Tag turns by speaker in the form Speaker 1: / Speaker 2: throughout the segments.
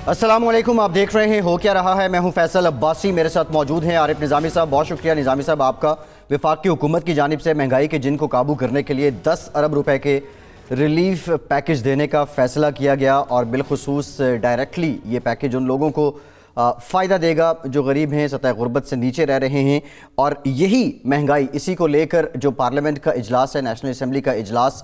Speaker 1: السلام علیکم، آپ دیکھ رہے ہیں ہو کیا رہا ہے۔ میں ہوں فیصل عباسی، میرے ساتھ موجود ہیں عارف نظامی صاحب۔ بہت شکریہ نظامی صاحب آپ کا۔ وفاق کی حکومت کی جانب سے مہنگائی کے جن کو قابو کرنے کے لیے 10 ارب روپے کے ریلیف پیکج دینے کا فیصلہ کیا گیا، اور بالخصوص ڈائریکٹلی یہ پیکج ان لوگوں کو فائدہ دے گا جو غریب ہیں، سطح غربت سے نیچے رہ رہے ہیں۔ اور یہی مہنگائی، اسی کو لے کر جو پارلیمنٹ کا اجلاس ہے، نیشنل اسمبلی کا اجلاس،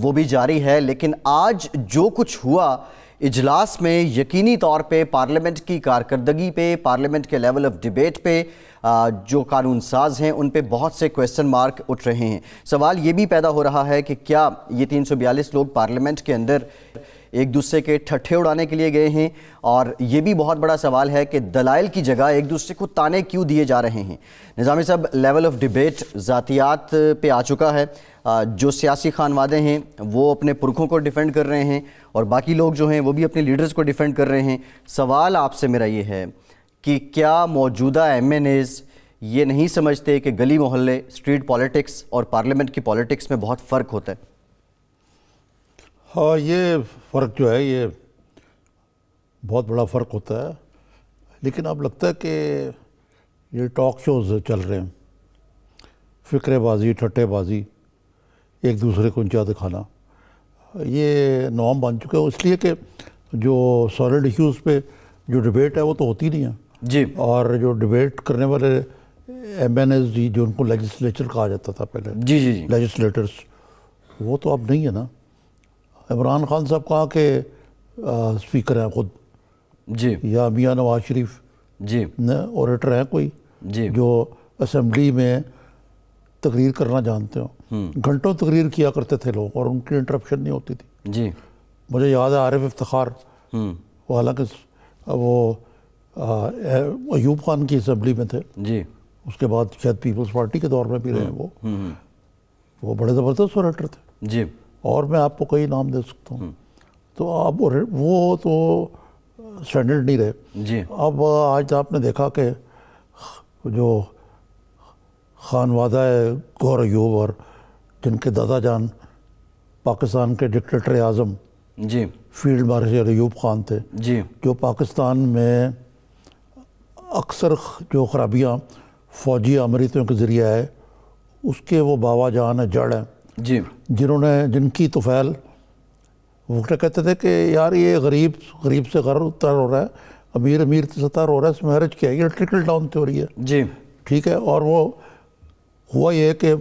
Speaker 1: وہ بھی جاری ہے۔ لیکن آج جو کچھ ہوا اجلاس میں، یقینی طور پہ پارلیمنٹ کی کارکردگی پہ، پارلیمنٹ کے لیول آف ڈیبیٹ پہ، جو قانون ساز ہیں ان پہ بہت سے کویسچن مارک اٹھ رہے ہیں۔ سوال یہ بھی پیدا ہو رہا ہے کہ کیا یہ 342 لوگ پارلیمنٹ کے اندر ایک دوسرے کے ٹھٹھے اڑانے کے لیے گئے ہیں؟ اور یہ بھی بہت بڑا سوال ہے کہ دلائل کی جگہ ایک دوسرے کو تانے کیوں دیے جا رہے ہیں؟ نظامی صاحب، لیول آف ڈیبیٹ ذاتیات پہ آ چکا ہے۔ جو سیاسی خانوادے ہیں وہ اپنے پرکھوں کو ڈیفینڈ کر رہے ہیں، اور باقی لوگ جو ہیں وہ بھی اپنے لیڈرز کو ڈیفینڈ کر رہے ہیں۔ سوال آپ سے میرا یہ ہے کہ کیا موجودہ ایم این ایز یہ نہیں سمجھتے کہ گلی محلے، اسٹریٹ پالیٹکس اور پارلیمنٹ کی پالیٹکس میں بہت فرق ہوتا ہے؟
Speaker 2: ہاں، یہ فرق جو ہے یہ بہت بڑا فرق ہوتا ہے، لیکن اب لگتا ہے کہ یہ ٹاک شوز چل رہے ہیں، فقرے بازی، ٹھٹے بازی، ایک دوسرے کو اونچا دکھانا، یہ نوام بن چکا ہے۔ اس لیے کہ جو سالڈ ایشوز پہ جو ڈیبیٹ ہے وہ تو ہوتی نہیں ہے
Speaker 1: جی،
Speaker 2: اور جو ڈیبیٹ کرنے والے ایم این ایز جی، جو ان کو لیجسلیچر کہا جاتا تھا پہلے،
Speaker 1: جی جی جی
Speaker 2: لیجسلیٹرز، وہ تو اب نہیں ہے نا۔ عمران خان صاحب کہا کہ اسپیکر ہیں خود،
Speaker 1: جی
Speaker 2: یا میاں نواز شریف
Speaker 1: جی
Speaker 2: اوریٹر ہیں کوئی
Speaker 1: جی
Speaker 2: جو اسمبلی میں تقریر کرنا جانتے ہو؟ گھنٹوں تقریر کیا کرتے تھے لوگ اور ان کی انٹرپشن نہیں ہوتی تھی۔
Speaker 1: جی
Speaker 2: مجھے یاد ہے عارف افتخار، وہ حالانکہ وہ ایوب خان کی اسمبلی میں تھے،
Speaker 1: جی
Speaker 2: اس کے بعد شاید پیپلز پارٹی کے دور میں بھی رہے وہ بڑے زبردست اوریٹر تھے،
Speaker 1: جی
Speaker 2: اور میں آپ کو کئی نام دے سکتا ہوں۔ تو اب وہ تو اسٹینڈرڈ نہیں رہے۔
Speaker 1: جی
Speaker 2: اب آج آپ نے دیکھا کہ جو خانوادہ ہے گور ایوب، اور جن کے دادا جان پاکستان کے ڈکٹیٹر اعظم
Speaker 1: جی
Speaker 2: فیلڈ مارشل ایوب خان تھے،
Speaker 1: جی
Speaker 2: جو پاکستان میں اکثر جو خرابیاں فوجی عملیاتوں کے ذریعے ہے اس کے وہ باوا جان ہے، جڑ ہیں،
Speaker 1: جی
Speaker 2: جن کی طفیل وہ کیا کہتے تھے کہ یار یہ غریب سے غر تر ہو رہا ہے، امیر سے ستر ہو رہا ہے، اس میں حرج کیا ہے؟ یہ ٹرکل ڈاؤن تھیوری ہے،
Speaker 1: جی
Speaker 2: ٹھیک ہے۔ اور وہ ہوا یہ کہ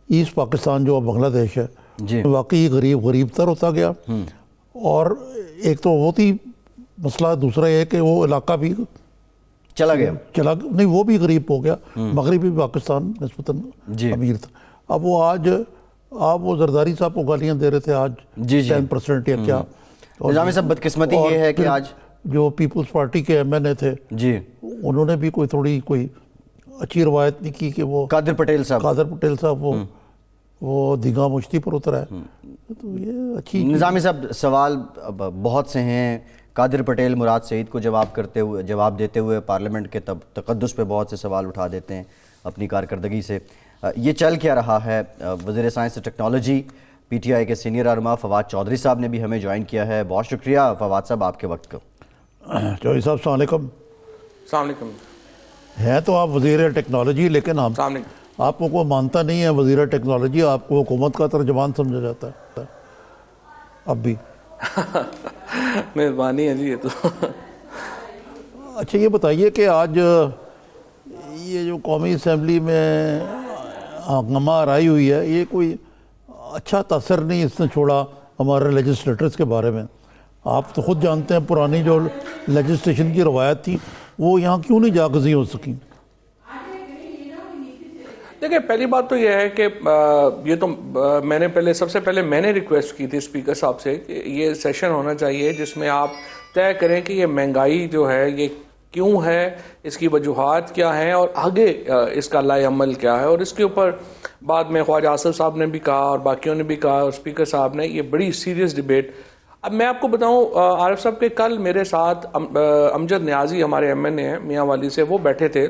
Speaker 2: ایسٹ پاکستان جو بنگلہ دیش ہے،
Speaker 1: جی
Speaker 2: واقعی غریب تر ہوتا گیا، اور ایک تو وہ تھی مسئلہ، دوسرا یہ کہ وہ علاقہ بھی
Speaker 1: چلا گیا،
Speaker 2: نہیں وہ بھی غریب ہو گیا، مغربی پاکستان نسبتاً
Speaker 1: جی
Speaker 2: امیر تھا۔ اب وہ آج آپ وہ زرداری صاحب کو گالیاں دے رہے تھے آج،
Speaker 1: جی جی
Speaker 2: 10% یا کیا۔
Speaker 1: نظامی صاحب، بدقسمتی یہ ہے کہ آج
Speaker 2: جو پیپلز پارٹی کے ایم این اے تھے،
Speaker 1: جی
Speaker 2: انہوں نے بھی کوئی اچھی روایت نہیں کی کہ وہ
Speaker 1: قادر پٹیل
Speaker 2: صاحب وہ دیگا مشتی پر اترا ہے، تو یہ اچھی
Speaker 1: نظامی صاحب سوال بہت سے ہیں۔ قادر پٹیل مراد سعید کو جواب دیتے ہوئے پارلیمنٹ کے تقدس پہ بہت سے سوال اٹھا دیتے ہیں اپنی کارکردگی سے۔ یہ چل کیا رہا ہے؟ وزیر سائنس اور ٹیکنالوجی پی ٹی آئی کے سینئر رہنما فواد چودھری صاحب نے بھی ہمیں جوائن کیا ہے۔ بہت شکریہ فواد صاحب آپ کے وقت کو۔
Speaker 2: چودھری صاحب السلام علیکم۔
Speaker 3: السلام علیکم۔
Speaker 2: ہیں تو آپ وزیر ٹیکنالوجی، لیکن
Speaker 3: السلام علیکم۔
Speaker 2: آپ کو مانتا نہیں ہے وزیر ٹیکنالوجی، آپ کو حکومت کا ترجمان سمجھا جاتا ہے اب بھی۔
Speaker 3: مہربانی ہے جی، یہ تو۔
Speaker 2: اچھا یہ بتائیے کہ آج یہ جو قومی اسمبلی میں ہنگامہ آرائی ہوئی ہے، یہ کوئی اچھا تاثر نہیں اس نے چھوڑا ہمارے لیجسلیٹرز کے بارے میں؟ آپ تو خود جانتے ہیں پرانی جو لیجسلیشن کی روایت تھی وہ یہاں کیوں نہیں جاگزی ہو سکی؟
Speaker 3: دیکھیں، پہلی بات تو یہ ہے کہ یہ تو میں نے سب سے پہلے میں نے ریکویسٹ کی تھی اسپیکر صاحب سے کہ یہ سیشن ہونا چاہیے جس میں آپ طے کریں کہ یہ مہنگائی جو ہے یہ کیوں ہے، اس کی وجوہات کیا ہیں، اور آگے اس کا لائے عمل کیا ہے۔ اور اس کے اوپر بعد میں خواجہ آصف صاحب نے بھی کہا اور باقیوں نے بھی کہا، اور اسپیکر صاحب نے، یہ بڑی سیریس ڈیبیٹ۔ اب میں آپ کو بتاؤں عارف صاحب کہ کل میرے ساتھ امجد نیازی ہمارے ایم این اے ہیں میاں والی سے، وہ بیٹھے تھے۔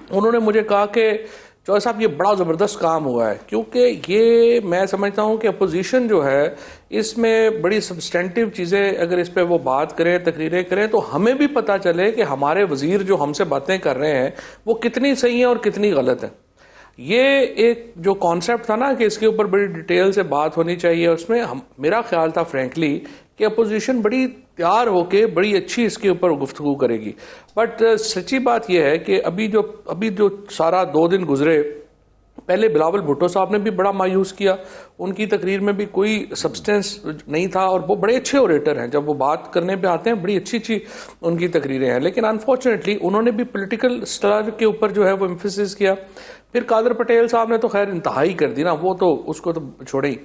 Speaker 3: انہوں نے مجھے کہا کہ چودھری صاحب یہ بڑا زبردست کام ہوا ہے، کیونکہ یہ میں سمجھتا ہوں کہ اپوزیشن جو ہے اس میں بڑی سبسٹینٹیو چیزیں اگر اس پہ وہ بات کریں، تقریریں کریں، تو ہمیں بھی پتہ چلے کہ ہمارے وزیر جو ہم سے باتیں کر رہے ہیں وہ کتنی صحیح ہیں اور کتنی غلط ہیں۔ یہ ایک جو کانسیپٹ تھا نا کہ اس کے اوپر بڑی ڈیٹیل سے بات ہونی چاہیے، اس میں میرا خیال تھا فرینکلی کہ اپوزیشن بڑی تیار ہو کے بڑی اچھی اس کے اوپر گفتگو کرے گی، بٹ سچی بات یہ ہے کہ ابھی جو سارا 2 دن گزرے، پہلے بلاول بھٹو صاحب نے بھی بڑا مایوس کیا، ان کی تقریر میں بھی کوئی سبسٹنس نہیں تھا، اور وہ بڑے اچھے اوریٹر ہیں، جب وہ بات کرنے پہ آتے ہیں بڑی اچھی ان کی تقریریں ہیں، لیکن انفارچونیٹلی انہوں نے بھی پولیٹیکل سٹائل کے اوپر جو ہے وہ ایمفیسس کیا۔ پھر قادر پٹیل صاحب نے تو خیر انتہائی کر دی نا، وہ تو اس کو تو چھوڑے ہی۔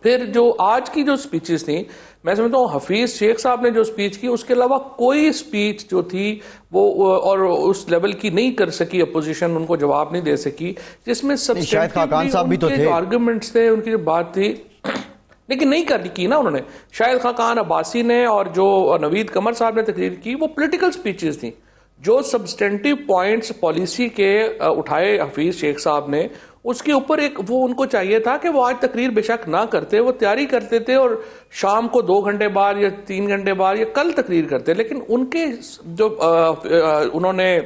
Speaker 3: پھر جو آج کی جو سپیچز تھیں، میں سمجھتا ہوں حفیظ شیخ صاحب نے جو سپیچ کی اس کے علاوہ کوئی سپیچ جو تھی وہ اور اس لیول کی نہیں کر سکی، اپوزیشن ان کو جواب نہیں دے سکی، جس میں
Speaker 1: شاہد خاقان صاحب بھی تو تھے،
Speaker 3: جو آرگومنٹس تھے، ان کی جو بات تھی، لیکن نہیں کی نا انہوں نے۔ شاہد خاقان عباسی نے اور جو نوید قمر صاحب نے تقریر کی وہ پولیٹیکل سپیچز تھیں، جو سبسٹینٹیو پوائنٹس پالیسی کے اٹھائے حفیظ شیخ صاحب نے، اس کے اوپر ایک وہ ان کو چاہیے تھا کہ وہ آج تقریر بے شک نہ کرتے، وہ تیاری کرتے تھے اور شام کو 2 گھنٹے بعد یا 3 گھنٹے بعد یا کل تقریر کرتے، لیکن ان کے جو انہوں نے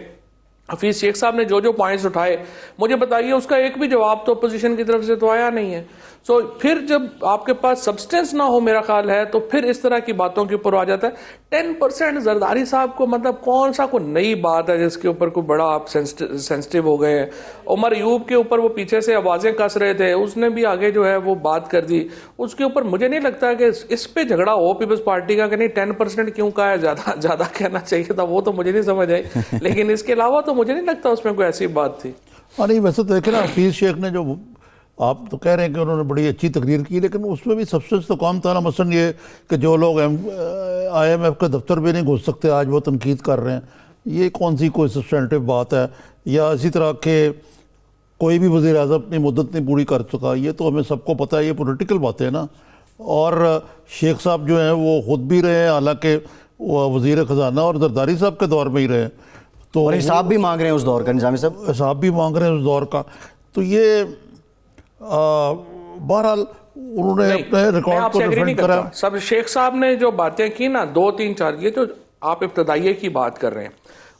Speaker 3: حفیظ شیخ صاحب نے جو پوائنٹس اٹھائے، مجھے بتائیے اس کا ایک بھی جواب تو اپوزیشن کی طرف سے تو آیا نہیں ہے۔ سو پھر جب آپ کے پاس سبسٹنس نہ ہو میرا خیال ہے تو پھر اس طرح کی باتوں کے اوپر آ جاتا ہے۔ 10% زرداری صاحب کو مطلب کون سا کوئی نئی بات ہے جس کے اوپر کوئی بڑا آپ سینسٹیو ہو گئے ہیں؟ عمر ایوب کے اوپر وہ پیچھے سے آوازیں کس رہے تھے، اس نے بھی آگے جو ہے وہ بات کر دی، اس کے اوپر مجھے نہیں لگتا کہ اس پہ جھگڑا ہو پیپلز پارٹی کا کہ نہیں 10% کیوں کہا ہے، زیادہ کہنا چاہیے تھا، وہ تو مجھے نہیں سمجھ آئی، لیکن اس کے علاوہ تو مجھے نہیں لگتا اس میں کوئی ایسی بات تھی۔
Speaker 2: نہیں، ویسے تو دیکھیں نا، حفیظ شیخ نے جو آپ تو کہہ رہے ہیں کہ انہوں نے بڑی اچھی تقریر کی، لیکن اس میں بھی سبسٹنس تو کام تھا نا۔ مثلا یہ کہ جو لوگ IMF کے دفتر بھی نہیں گھس سکتے آج وہ تنقید کر رہے ہیں، یہ کون سی کوئی سبسٹینٹیو بات ہے؟ یا اسی طرح کہ کوئی بھی وزیر اعظم اپنی مدت نہیں پوری کر چکا، یہ تو ہمیں سب کو پتہ ہے، یہ پولیٹیکل باتیں ہیں نا۔ اور شیخ صاحب جو ہیں وہ خود بھی رہے ہیں، حالانکہ وہ وزیر خزانہ، اور زرداری صاحب کے دور میں ہی رہے، تو
Speaker 1: اور حساب بھی مانگ رہے ہیں اس دور کا، نظامی صاحب
Speaker 2: حساب بھی مانگ رہے ہیں اس دور کا۔ تو یہ بہرحال انہوں نے اپنے ریکارڈ کو ڈیفینڈ کرا۔
Speaker 3: سب شیخ صاحب نے جو باتیں کی نا 2 3 4، یہ جو آپ ابتدائیے کی بات کر رہے ہیں،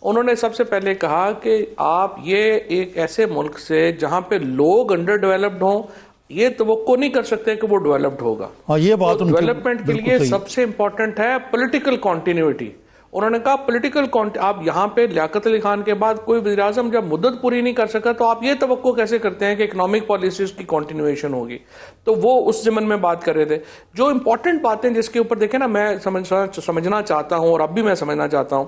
Speaker 3: انہوں نے سب سے پہلے کہا کہ آپ یہ ایک ایسے ملک سے جہاں پہ لوگ انڈر ڈیولپڈ ہوں، یہ توقع نہیں کر سکتے کہ وہ ڈیولپڈ ہوگا۔
Speaker 2: ہاں، یہ بات
Speaker 3: ڈیولپمنٹ کے لیے سب سے امپورٹنٹ ہے پولیٹیکل کنٹینیوٹی۔ انہوں نے کہا پولیٹیکل آپ یہاں پہ لیاقت علی خان کے بعد کوئی وزیر اعظم جب مدت پوری نہیں کر سکا تو آپ یہ توقع کیسے کرتے ہیں کہ اکنامک پالیسیز کی کنٹینیویشن ہوگی؟ تو وہ اس ضمن میں بات کر رہے تھے۔ جو امپورٹنٹ باتیں جس کے اوپر دیکھیں نا، میں سمجھنا چاہتا ہوں اور اب بھی میں سمجھنا چاہتا ہوں،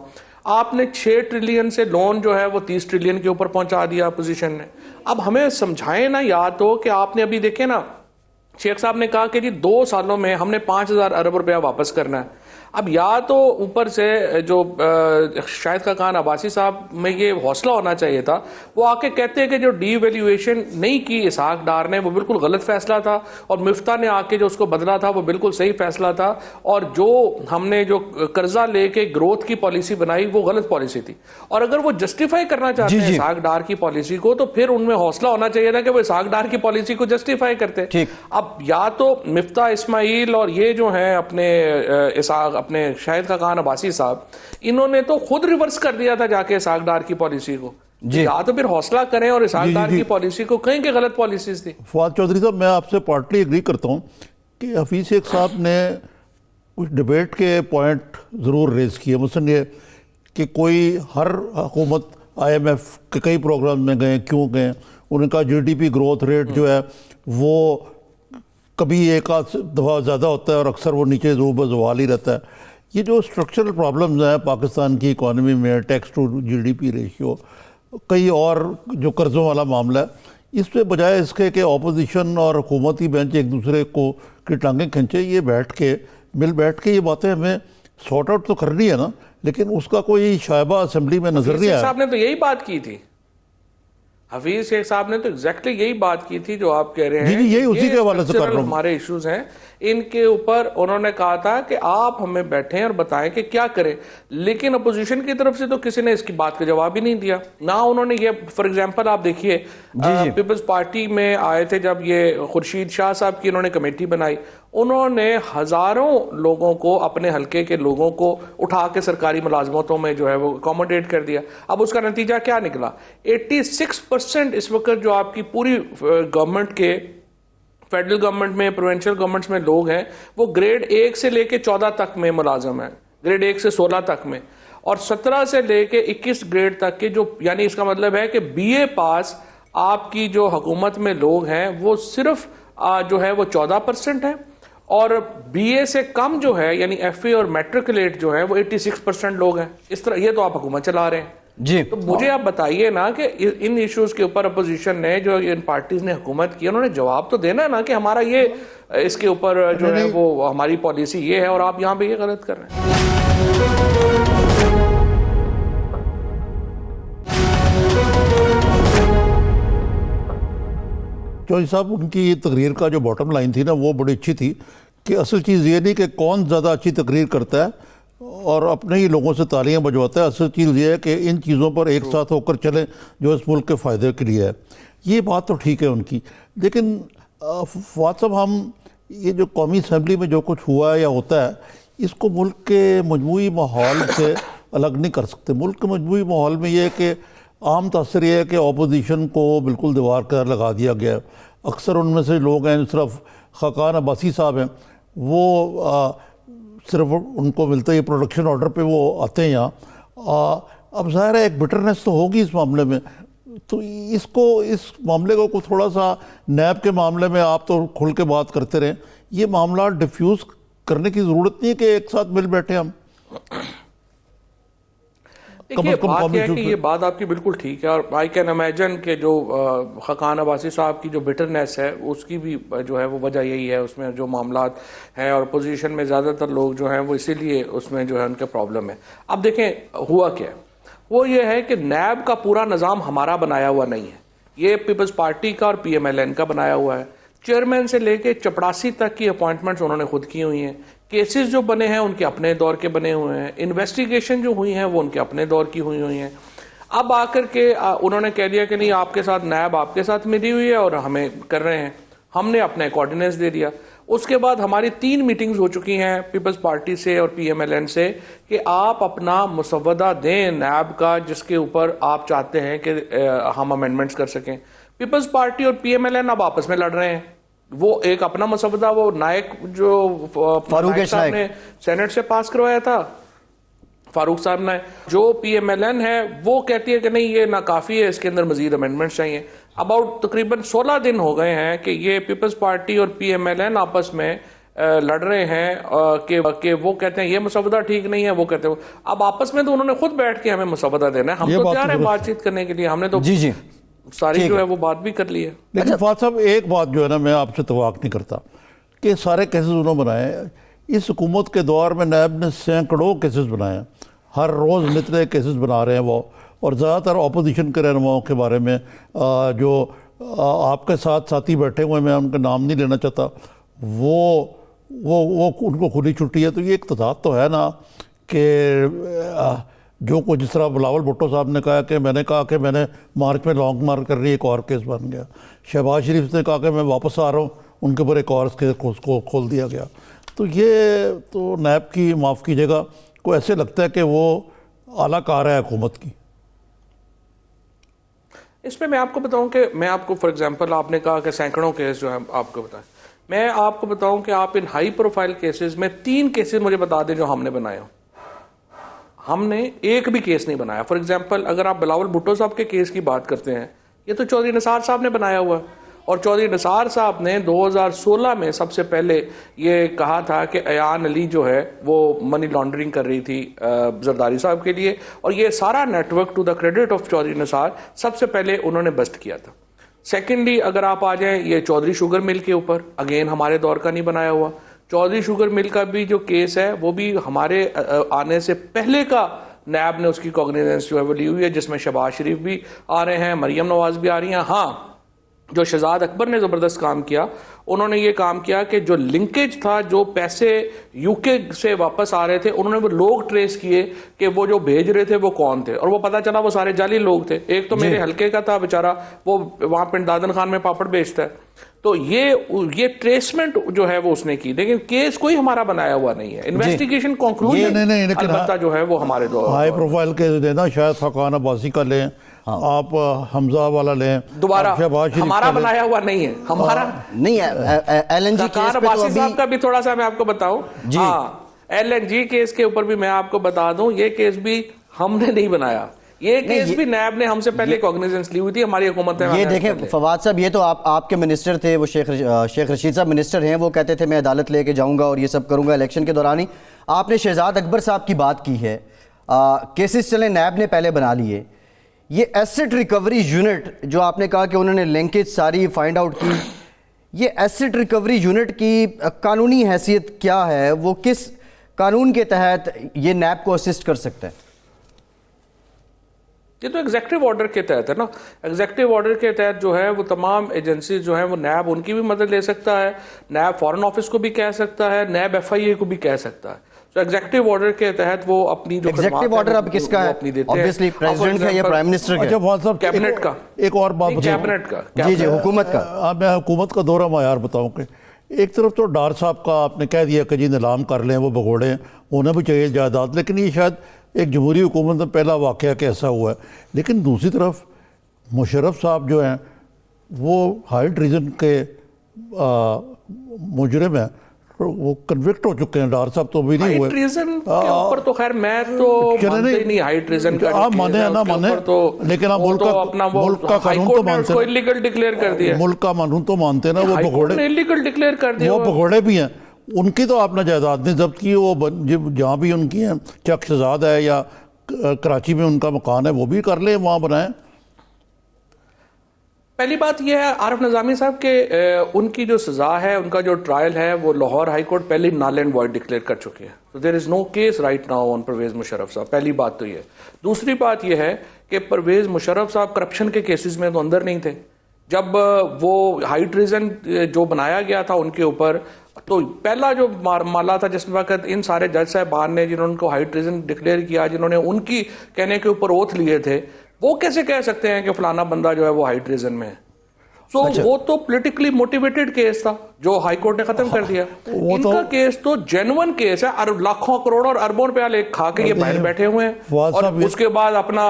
Speaker 3: آپ نے 6 ٹریلین سے لون جو ہے وہ 30 ٹریلین کے اوپر پہنچا دیا اپوزیشن نے۔ اب ہمیں سمجھائیں نا، یاد ہو کہ آپ نے ابھی دیکھیں نا، شیخ صاحب نے کہا کہ جی 2 سالوں میں ہم نے 5000 ارب روپیہ واپس کرنا ہے۔ اب یا تو اوپر سے جو شاہد خاقان عباسی صاحب میں یہ حوصلہ ہونا چاہیے تھا، وہ آ کے کہتے ہیں کہ جو ڈی ویلیویشن نہیں کی اسحاق ڈار نے وہ بالکل غلط فیصلہ تھا، اور مفتہ نے آ کے جو اس کو بدلا تھا وہ بالکل صحیح فیصلہ تھا، اور جو ہم نے جو قرضہ لے کے گروتھ کی پالیسی بنائی وہ غلط پالیسی تھی۔ اور اگر وہ جسٹیفائی کرنا چاہتے ہیں اسحاق ڈار کی پالیسی کو، تو پھر ان میں حوصلہ ہونا چاہیے تھا کہ وہ اسحاق ڈار کی پالیسی کو جسٹیفائی کرتے۔ اب یا تو مفتہ اسماعیل اور یہ جو ہیں اپنے شاہد خاقان عباسی صاحب، انہوں نے تو خود ریورس کر دیا تھا جا کے اسحاق ڈار کی پالیسی کو۔ یا تو پھر حوصلہ کریں اور اسحاق ڈار کی پالیسی کو کہیں کہ غلط پالیسیز تھی۔
Speaker 2: فواد چودھری صاحب، میں آپ سے پارٹلی ایگری کرتا ہوں کہ حفیظ شیخ صاحب نے کچھ ڈیبیٹ کے پوائنٹ ضرور ریز کیے، مثلا یہ کہ کوئی ہر حکومت IMF کے کئی پروگرام میں گئے، کیوں گئے؟ انہوں نے کہا GDP گروتھ ریٹ جو ہے وہ کبھی ایک آدھ دفعہ زیادہ ہوتا ہے اور اکثر وہ نیچے زوال ہی رہتا ہے۔ یہ جو اسٹرکچرل پرابلمز ہیں پاکستان کی اکانومی میں، ٹیکس ٹو GDP ریشیو، کئی اور جو قرضوں والا معاملہ ہے، اس پہ بجائے اس کے کہ اپوزیشن اور حکومتی بینچ ایک دوسرے کو کی ٹانگیں کھینچے، یہ بیٹھ کے یہ باتیں ہمیں سارٹ آؤٹ تو کرنی ہے نا، لیکن اس کا کوئی شائبہ اسمبلی میں نظر نہیں آیا۔
Speaker 3: صاحب نے تو یہی بات کی تھی، حفیظ شیخ صاحب نے تو ایگزیکٹلی یہی بات کی تھی جو آپ کہہ رہے ہیں۔
Speaker 2: جی یہی اسی کے حوالے سے کر رہا ہوں۔
Speaker 3: ہمارے ایشوز ہیں، ان کے اوپر انہوں نے کہا تھا کہ آپ ہمیں بیٹھیں اور بتائیں کہ کیا کریں, لیکن اپوزیشن کی طرف سے تو کسی نے اس کی بات کا جواب ہی نہیں دیا. نہ انہوں نے یہ, فار ایگزامپل آپ دیکھیے پیپلز پارٹی میں آئے تھے جب یہ خورشید شاہ صاحب کی انہوں نے کمیٹی بنائی, انہوں نے ہزاروں لوگوں کو, اپنے حلقے کے لوگوں کو اٹھا کے سرکاری ملازمتوں میں جو ہے وہ اکوموڈیٹ کر دیا. اب اس کا نتیجہ کیا نکلا, 86% اس وقت جو آپ کی پوری گورنمنٹ کے, فیڈرل گورنمنٹ میں, پروونشل گورنمنٹس میں لوگ ہیں, وہ گریڈ 1 سے لے کے 14 تک میں ملازم ہیں, گریڈ 1 سے 16 تک میں, اور 17 سے لے کے 21 گریڈ تک کے جو, یعنی اس کا مطلب ہے کہ بی اے پاس آپ کی جو حکومت میں لوگ ہیں وہ صرف جو ہے وہ 14% ہیں, اور بی اے سے کم جو ہے یعنی ایف اے اور میٹرکولیٹ جو ہے وہ 86% لوگ ہیں. اس طرح یہ تو آپ حکومت چلا رہے ہیں.
Speaker 1: جی,
Speaker 3: تو مجھے آپ بتائیے نا کہ ان ایشوز کے اوپر اپوزیشن نے, جو ان پارٹیز نے حکومت کی, انہوں نے جواب تو دینا ہے نا کہ ہمارا یہ اس کے اوپر جو ہے وہ ہماری پالیسی یہ ہے اور آپ یہاں پہ یہ غلط کر رہے ہیں.
Speaker 2: چودھری صاحب, ان کی تقریر کا جو باٹم لائن تھی نا وہ بڑی اچھی تھی کہ اصل چیز یہ نہیں کہ کون زیادہ اچھی تقریر کرتا ہے اور اپنے ہی لوگوں سے تالیاں بجواتا ہے, اصل چیز یہ ہے کہ ان چیزوں پر ایک ساتھ ہو کر چلیں جو اس ملک کے فائدے کے لیے ہے. یہ بات تو ٹھیک ہے ان کی, لیکن فواد صاحب, ہم یہ جو قومی اسمبلی میں جو کچھ ہوا ہے یا ہوتا ہے اس کو ملک کے مجموعی ماحول سے الگ نہیں کر سکتے. ملک کے مجموعی ماحول میں یہ ہے کہ عام تاثر یہ ہے کہ اپوزیشن کو بالکل دیوار کا لگا دیا گیا. اکثر ان میں سے لوگ ہیں, صرف خاقان عباسی صاحب ہیں, وہ صرف ان کو ملتا ہے یہ پروڈکشن آرڈر پہ وہ آتے ہیں یہاں. اب ظاہر ہے ایک بٹرنس تو ہوگی اس معاملے میں, تو اس معاملے کو تھوڑا سا نیب کے معاملے میں آپ تو کھل کے بات کرتے رہیں, یہ معاملات ڈیفیوز کرنے کی ضرورت نہیں ہے کہ ایک ساتھ مل بیٹھے ہم.
Speaker 3: دیکھیے بات یہ ہے کہ یہ بات آپ کی بالکل ٹھیک ہے, اور آئی کین امیجن کہ جو خاقان عباسی صاحب کی جو بٹرنیس ہے اس کی بھی جو ہے وہ وجہ یہی ہے, اس میں جو معاملات ہیں اور پوزیشن میں زیادہ تر لوگ جو ہیں وہ اسی لیے اس میں جو ہے ان کے پرابلم ہے. اب دیکھیں ہوا کیا ہے, وہ یہ ہے کہ نیب کا پورا نظام ہمارا بنایا ہوا نہیں ہے, یہ پیپلز پارٹی کا اور پی ایم ایل این کا بنایا ہوا ہے. چیئرمین سے لے کے چپڑاسی تک کی اپوائنٹمنٹس انہوں نے خود کی ہوئی ہیں, کیسز جو بنے ہیں ان کے اپنے دور کے بنے ہوئے ہیں, انویسٹیگیشن جو ہوئی ہیں وہ ان کے اپنے دور کی ہوئی ہیں. اب آ کر کے انہوں نے کہہ دیا کہ نہیں آپ کے ساتھ نیب آپ کے ساتھ ملی ہوئی ہے اور ہمیں کر رہے ہیں, ہم نے اپنے کوارڈینیٹس دے دیا. اس کے بعد ہماری 3 میٹنگز ہو چکی ہیں پیپلز پارٹی سے اور پی ایم ایل این سے کہ آپ اپنا مسودہ دیں نیب کا جس کے اوپر آپ چاہتے ہیں کہ ہم امینڈمنٹس کر سکیں. پیپلز پارٹی اور پی ایم ایل این اب آپس میں لڑ رہے ہیں. وہ ایک اپنا مسودہ وہ نائک جو فاروق صاحب نے سینٹ سے پاس کروایا تھا, فاروق صاحب نے, جو پی ایم ایل این ہے وہ کہتی ہے کہ نہیں یہ ناکافی ہے, اس کے اندر مزید امینڈمنٹس چاہیے. اباؤٹ تقریباً 16 دن ہو گئے ہیں کہ یہ پیپلز پارٹی اور پی ایم ایل این آپس میں لڑ رہے ہیں کہ وہ کہتے ہیں یہ مسودہ ٹھیک نہیں ہے, وہ کہتے ہیں. اب آپس میں تو انہوں نے خود بیٹھ کے ہمیں مسودہ دینا ہے, ہم تو تیار ہیں بات چیت کرنے کے لیے, ہم نے تو
Speaker 1: جی
Speaker 3: ساری جو ہے وہ بات بھی کر لی ہے.
Speaker 2: لیکن فواد صاحب ایک بات جو ہے نا میں آپ سے اتفاق نہیں کرتا کہ سارے کیسز انہوں بنائے. اس حکومت کے دور میں نیب نے سینکڑوں کیسز بنائے ہیں, ہر روز نت نئے کیسز بنا رہے ہیں وہ, اور زیادہ تر اپوزیشن کے رہنماؤں کے بارے میں جو آپ کے ساتھ ساتھی بیٹھے ہوئے میں ان کا نام نہیں لینا چاہتا, وہ ان کو کھلی چھٹی ہے. تو یہ ایک تضاد تو ہے نا کہ جو کو جس طرح بلاول بھٹو صاحب نے کہا کہ میں نے کہا کہ میں نے مارچ میں لانگ مارچ کر رہی ایک اور کیس بن گیا. شہباز شریف نے کہا کہ میں واپس آ رہا ہوں, ان کے اوپر ایک اور کیس کو کھول دیا گیا. تو یہ تو نیب کی معاف کیجیے گا کو ایسے لگتا ہے کہ وہ اعلیٰ کار ہے حکومت کی.
Speaker 3: اس میں آپ کو بتاؤں کہ میں آپ کو فار ایگزامپل آپ نے کہا کہ سینکڑوں کیس جو ہیں آپ کو بتائیں, میں آپ کو بتاؤں کہ آپ ان ہائی پروفائل کیسز میں 3 کیسز مجھے بتا دیں جو ہم نے بنائے ہوں. ہم نے ایک بھی کیس نہیں بنایا. فار ایگزامپل اگر آپ بلاول بھٹو صاحب کے کیس کی بات کرتے ہیں, یہ تو چودھری نثار صاحب نے بنایا ہوا ہے, اور چودھری نثار صاحب نے 2016 میں سب سے پہلے یہ کہا تھا کہ ایان علی جو ہے وہ منی لانڈرنگ کر رہی تھی زرداری صاحب کے لیے, اور یہ سارا network to the credit of Chaudhry Nisar سب سے پہلے انہوں نے بسٹ کیا تھا. سیکنڈلی اگر آپ آ جائیں یہ چودھری شوگر مل کے اوپر, اگین ہمارے دور کا نہیں بنایا ہوا. چودھری شوگر مل کا بھی جو کیس ہے وہ بھی ہمارے آنے سے پہلے کا نیب نے اس کی کوگنیزنس جو ہے وہ لی ہوئی ہے, جس میں شہباز شریف بھی آ رہے ہیں, مریم نواز بھی آ رہی ہیں. ہاں جو شہزاد اکبر نے زبردست کام کیا انہوں نے یہ کام کیا کہ جو لنکیج تھا, جو پیسے یو کے سے واپس آ رہے تھے, انہوں نے وہ لوگ ٹریس کیے کہ وہ جو بھیج رہے تھے وہ کون تھے, اور وہ پتا چلا وہ سارے جعلی لوگ تھے. ایک تو میرے حلقے کا تھا بیچارہ, وہ وہاں پہ دادن خان میں پاپڑ بیچتا ہے. تو یہ ٹریسمنٹ جو ہے وہ اس نے کی, لیکن کیس کوئی ہمارا بنایا ہوا نہیں ہے. انویسٹیگیشن کنکلوژن البتہ جو ہے وہ ہمارے دو
Speaker 2: ہائی پروفائل کیس دینا, شاید خاقان عباسی کا لیں, آپ حمزہ والا لیں,
Speaker 3: دوبارہ ہمارا بنایا ہوا نہیں ہے, ہمارا
Speaker 1: نہیں ہے. L N G
Speaker 3: Khaqan Abbasi sahib کا بھی تھوڑا سا میں آپ کو بتاؤں, ہاں ایل این جی کیس کے اوپر بھی میں آپ کو بتا دوں, یہ کیس بھی ہم نے نہیں بنایا, یہ کیس بھی نیب نے ہم سے پہلے کوگنیزنس لی ہوئی تھی, ہماری حکومت نے.
Speaker 1: یہ دیکھیں فواد صاحب, یہ تو آپ کے منسٹر تھے, وہ شیخ رشید صاحب منسٹر ہیں, وہ کہتے تھے میں عدالت لے کے جاؤں گا اور یہ سب کروں گا الیکشن کے دوران ہی. آپ نے شہزاد اکبر صاحب کی بات کی ہے, کیسز چلیں نیب نے پہلے بنا لیے. یہ ایسٹ ریکوری یونٹ جو آپ نے کہا کہ انہوں نے لنکیج ساری فائنڈ آؤٹ کی, یہ ایسٹ ریکوری یونٹ کی قانونی حیثیت کیا ہے, وہ کس قانون کے تحت یہ نیب کو اسسٹ کر سکتا ہے؟
Speaker 3: یہ تو ایگزیکٹو آرڈر کے تحت ہے نا. ایگزیکٹو آرڈر کے تحت جو ہے وہ تمام ایجنسیز جو ہیں وہ نیب ان کی بھی مدد لے سکتا ہے, نیب فارن آفس کو بھی کہہ سکتا ہے, نیب ایف آئی اے کو بھی کہہ سکتا ہے. تو ایگزیکٹو آرڈر کے تحت وہ اپنی جو
Speaker 1: ایگزیکٹو آرڈر اب کس کا ہے؟ obviously پریزیڈنٹ کا یا پرائم منسٹر کا؟
Speaker 2: اچھا فواد صاحب,
Speaker 3: کیبنٹ کا.
Speaker 2: ایک اور بات بتاؤں,
Speaker 3: کیبنٹ کا.
Speaker 1: جی جی حکومت کا.
Speaker 2: میں حکومت کا دورہ معیار بتاؤں کہ ایک طرف تو ڈار صاحب کا آپ نے کہہ دیا کہ جی نیلام کر لیں, وہ بھگوڑیں, انہیں بھی چاہیے جائیداد, لیکن یہ شاید ایک جمہوری حکومت میں پہلا واقعہ کہ ایسا ہوا ہے. لیکن دوسری طرف مشرف صاحب جو ہیں وہ ہائی ٹریزن کے مجرم ہیں, وہ کنوکٹ ہو چکے ہیں. ڈار صاحب تو بھی نہیں ہوئے.
Speaker 3: ہائی ٹریزن کے اوپر تو خیر میں تو مانتے ہی نہیں ہائی ٹریزن کا.
Speaker 2: آپ مانے یا نہ مانے, لیکن آپ ملک کا قانون تو مانتے ہیں,
Speaker 3: انلیگل ڈکلیئر کر دیا.
Speaker 2: ملک کا قانون تو مانتے ہیں نا. وہ بھگوڑے
Speaker 3: انلیگل ڈکلیئر کر دیا,
Speaker 2: وہ بھگوڑے بھی ہیں, ان کی تو آپ نے جائیداد نہیں ضبط کی. وہ جہاں بھی ان کی ہیں, چک شہزاد ہے یا کراچی میں ان کا مکان ہے, وہ بھی کر لیں, وہاں بنائیں.
Speaker 3: پہلی بات یہ ہے عارف نظامی صاحب کہ ان کی جو سزا ہے, ان کا جو ٹرائل ہے, وہ لاہور ہائی کورٹ پہلے نال اینڈ وائڈ ڈکلیئر کر چکی ہے. تو there is no case right now on Pervez Musharraf صاحب. پہلی بات تو یہ. دوسری بات یہ ہے کہ پرویز مشرف صاحب کرپشن کے کیسز میں تو اندر نہیں تھے جب وہ ہائی ٹریزن جو بنایا گیا تھا ان کے اوپر. تو پہلا جو معاملہ تھا جس وقت ان سارے جج صاحبان نے جنہوں نے کو ہائی ٹریزن ڈکلیئر کیا, جنہوں نے ان کی کہنے کے اوپر اوتھ لیے تھے, وہ کیسے کہہ سکتے ہیں کہ فلانا بندہ جو ہے وہ ہائی ٹریزن میں ہے؟ سو وہ تو پولیٹیکلی موٹیویٹڈ کیس تھا جو ہائی کورٹ نے ختم کر دیا. ان کا کیس تو جینون کیس ہے, لاکھوں کروڑوں اور اربوں روپیہ لے کھا کے یہ باہر بیٹھے ہوئے ہیں, اور اس کے بعد اپنا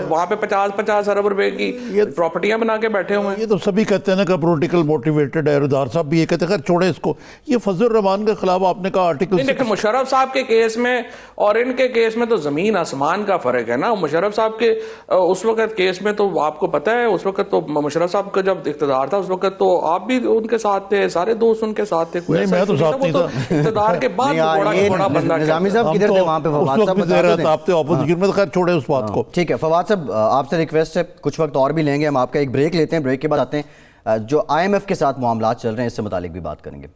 Speaker 3: وہاں پہ 50 ارب روپے کی پراپرٹیاں بنا کے بیٹھے ہوئے ہیں.
Speaker 2: یہ تو سبھی کہتے ہیں نا کہ پولیٹیکل موٹیویٹڈ ہے. ردار صاحب بھی یہ کہتے ہیں, خیر چھوڑے اس کو. یہ فضل الرحمان کے خلاف آپ نے کہا آرٹیکل,
Speaker 3: لیکن مشرف صاحب کے کیس میں اور ان کے کیس میں تو زمین آسمان کا فرق ہے نا. مشرف صاحب کے اس وقت کیس میں تو آپ کو پتا ہے, اس وقت تو مشرف صاحب کا جب اقتدار تھا اس وقت تو آپ بھی ان کے ساتھ تھے, سارے دوست ان کے ساتھ تھے.
Speaker 2: نہیں میں تو ساتھ نہیں تھا.
Speaker 3: اقتدار کے بعد بڑا بندہ.
Speaker 1: نظامی صاحب کدھر تھے وہاں پہ؟ فواد صاحب
Speaker 2: آپ تھے اپوزیشن میں, تو خیر چھوڑے اس بات کو.
Speaker 1: ٹھیک ہے فواد صاحب, آپ سے ریکویسٹ ہے, کچھ وقت اور بھی لیں گے ہم, آپ کا ایک بریک لیتے ہیں, بریک کے بعد آتے ہیں جو آئی ایم ایف کے ساتھ معاملات چل رہے ہیں اس سے متعلق بھی بات کریں گے.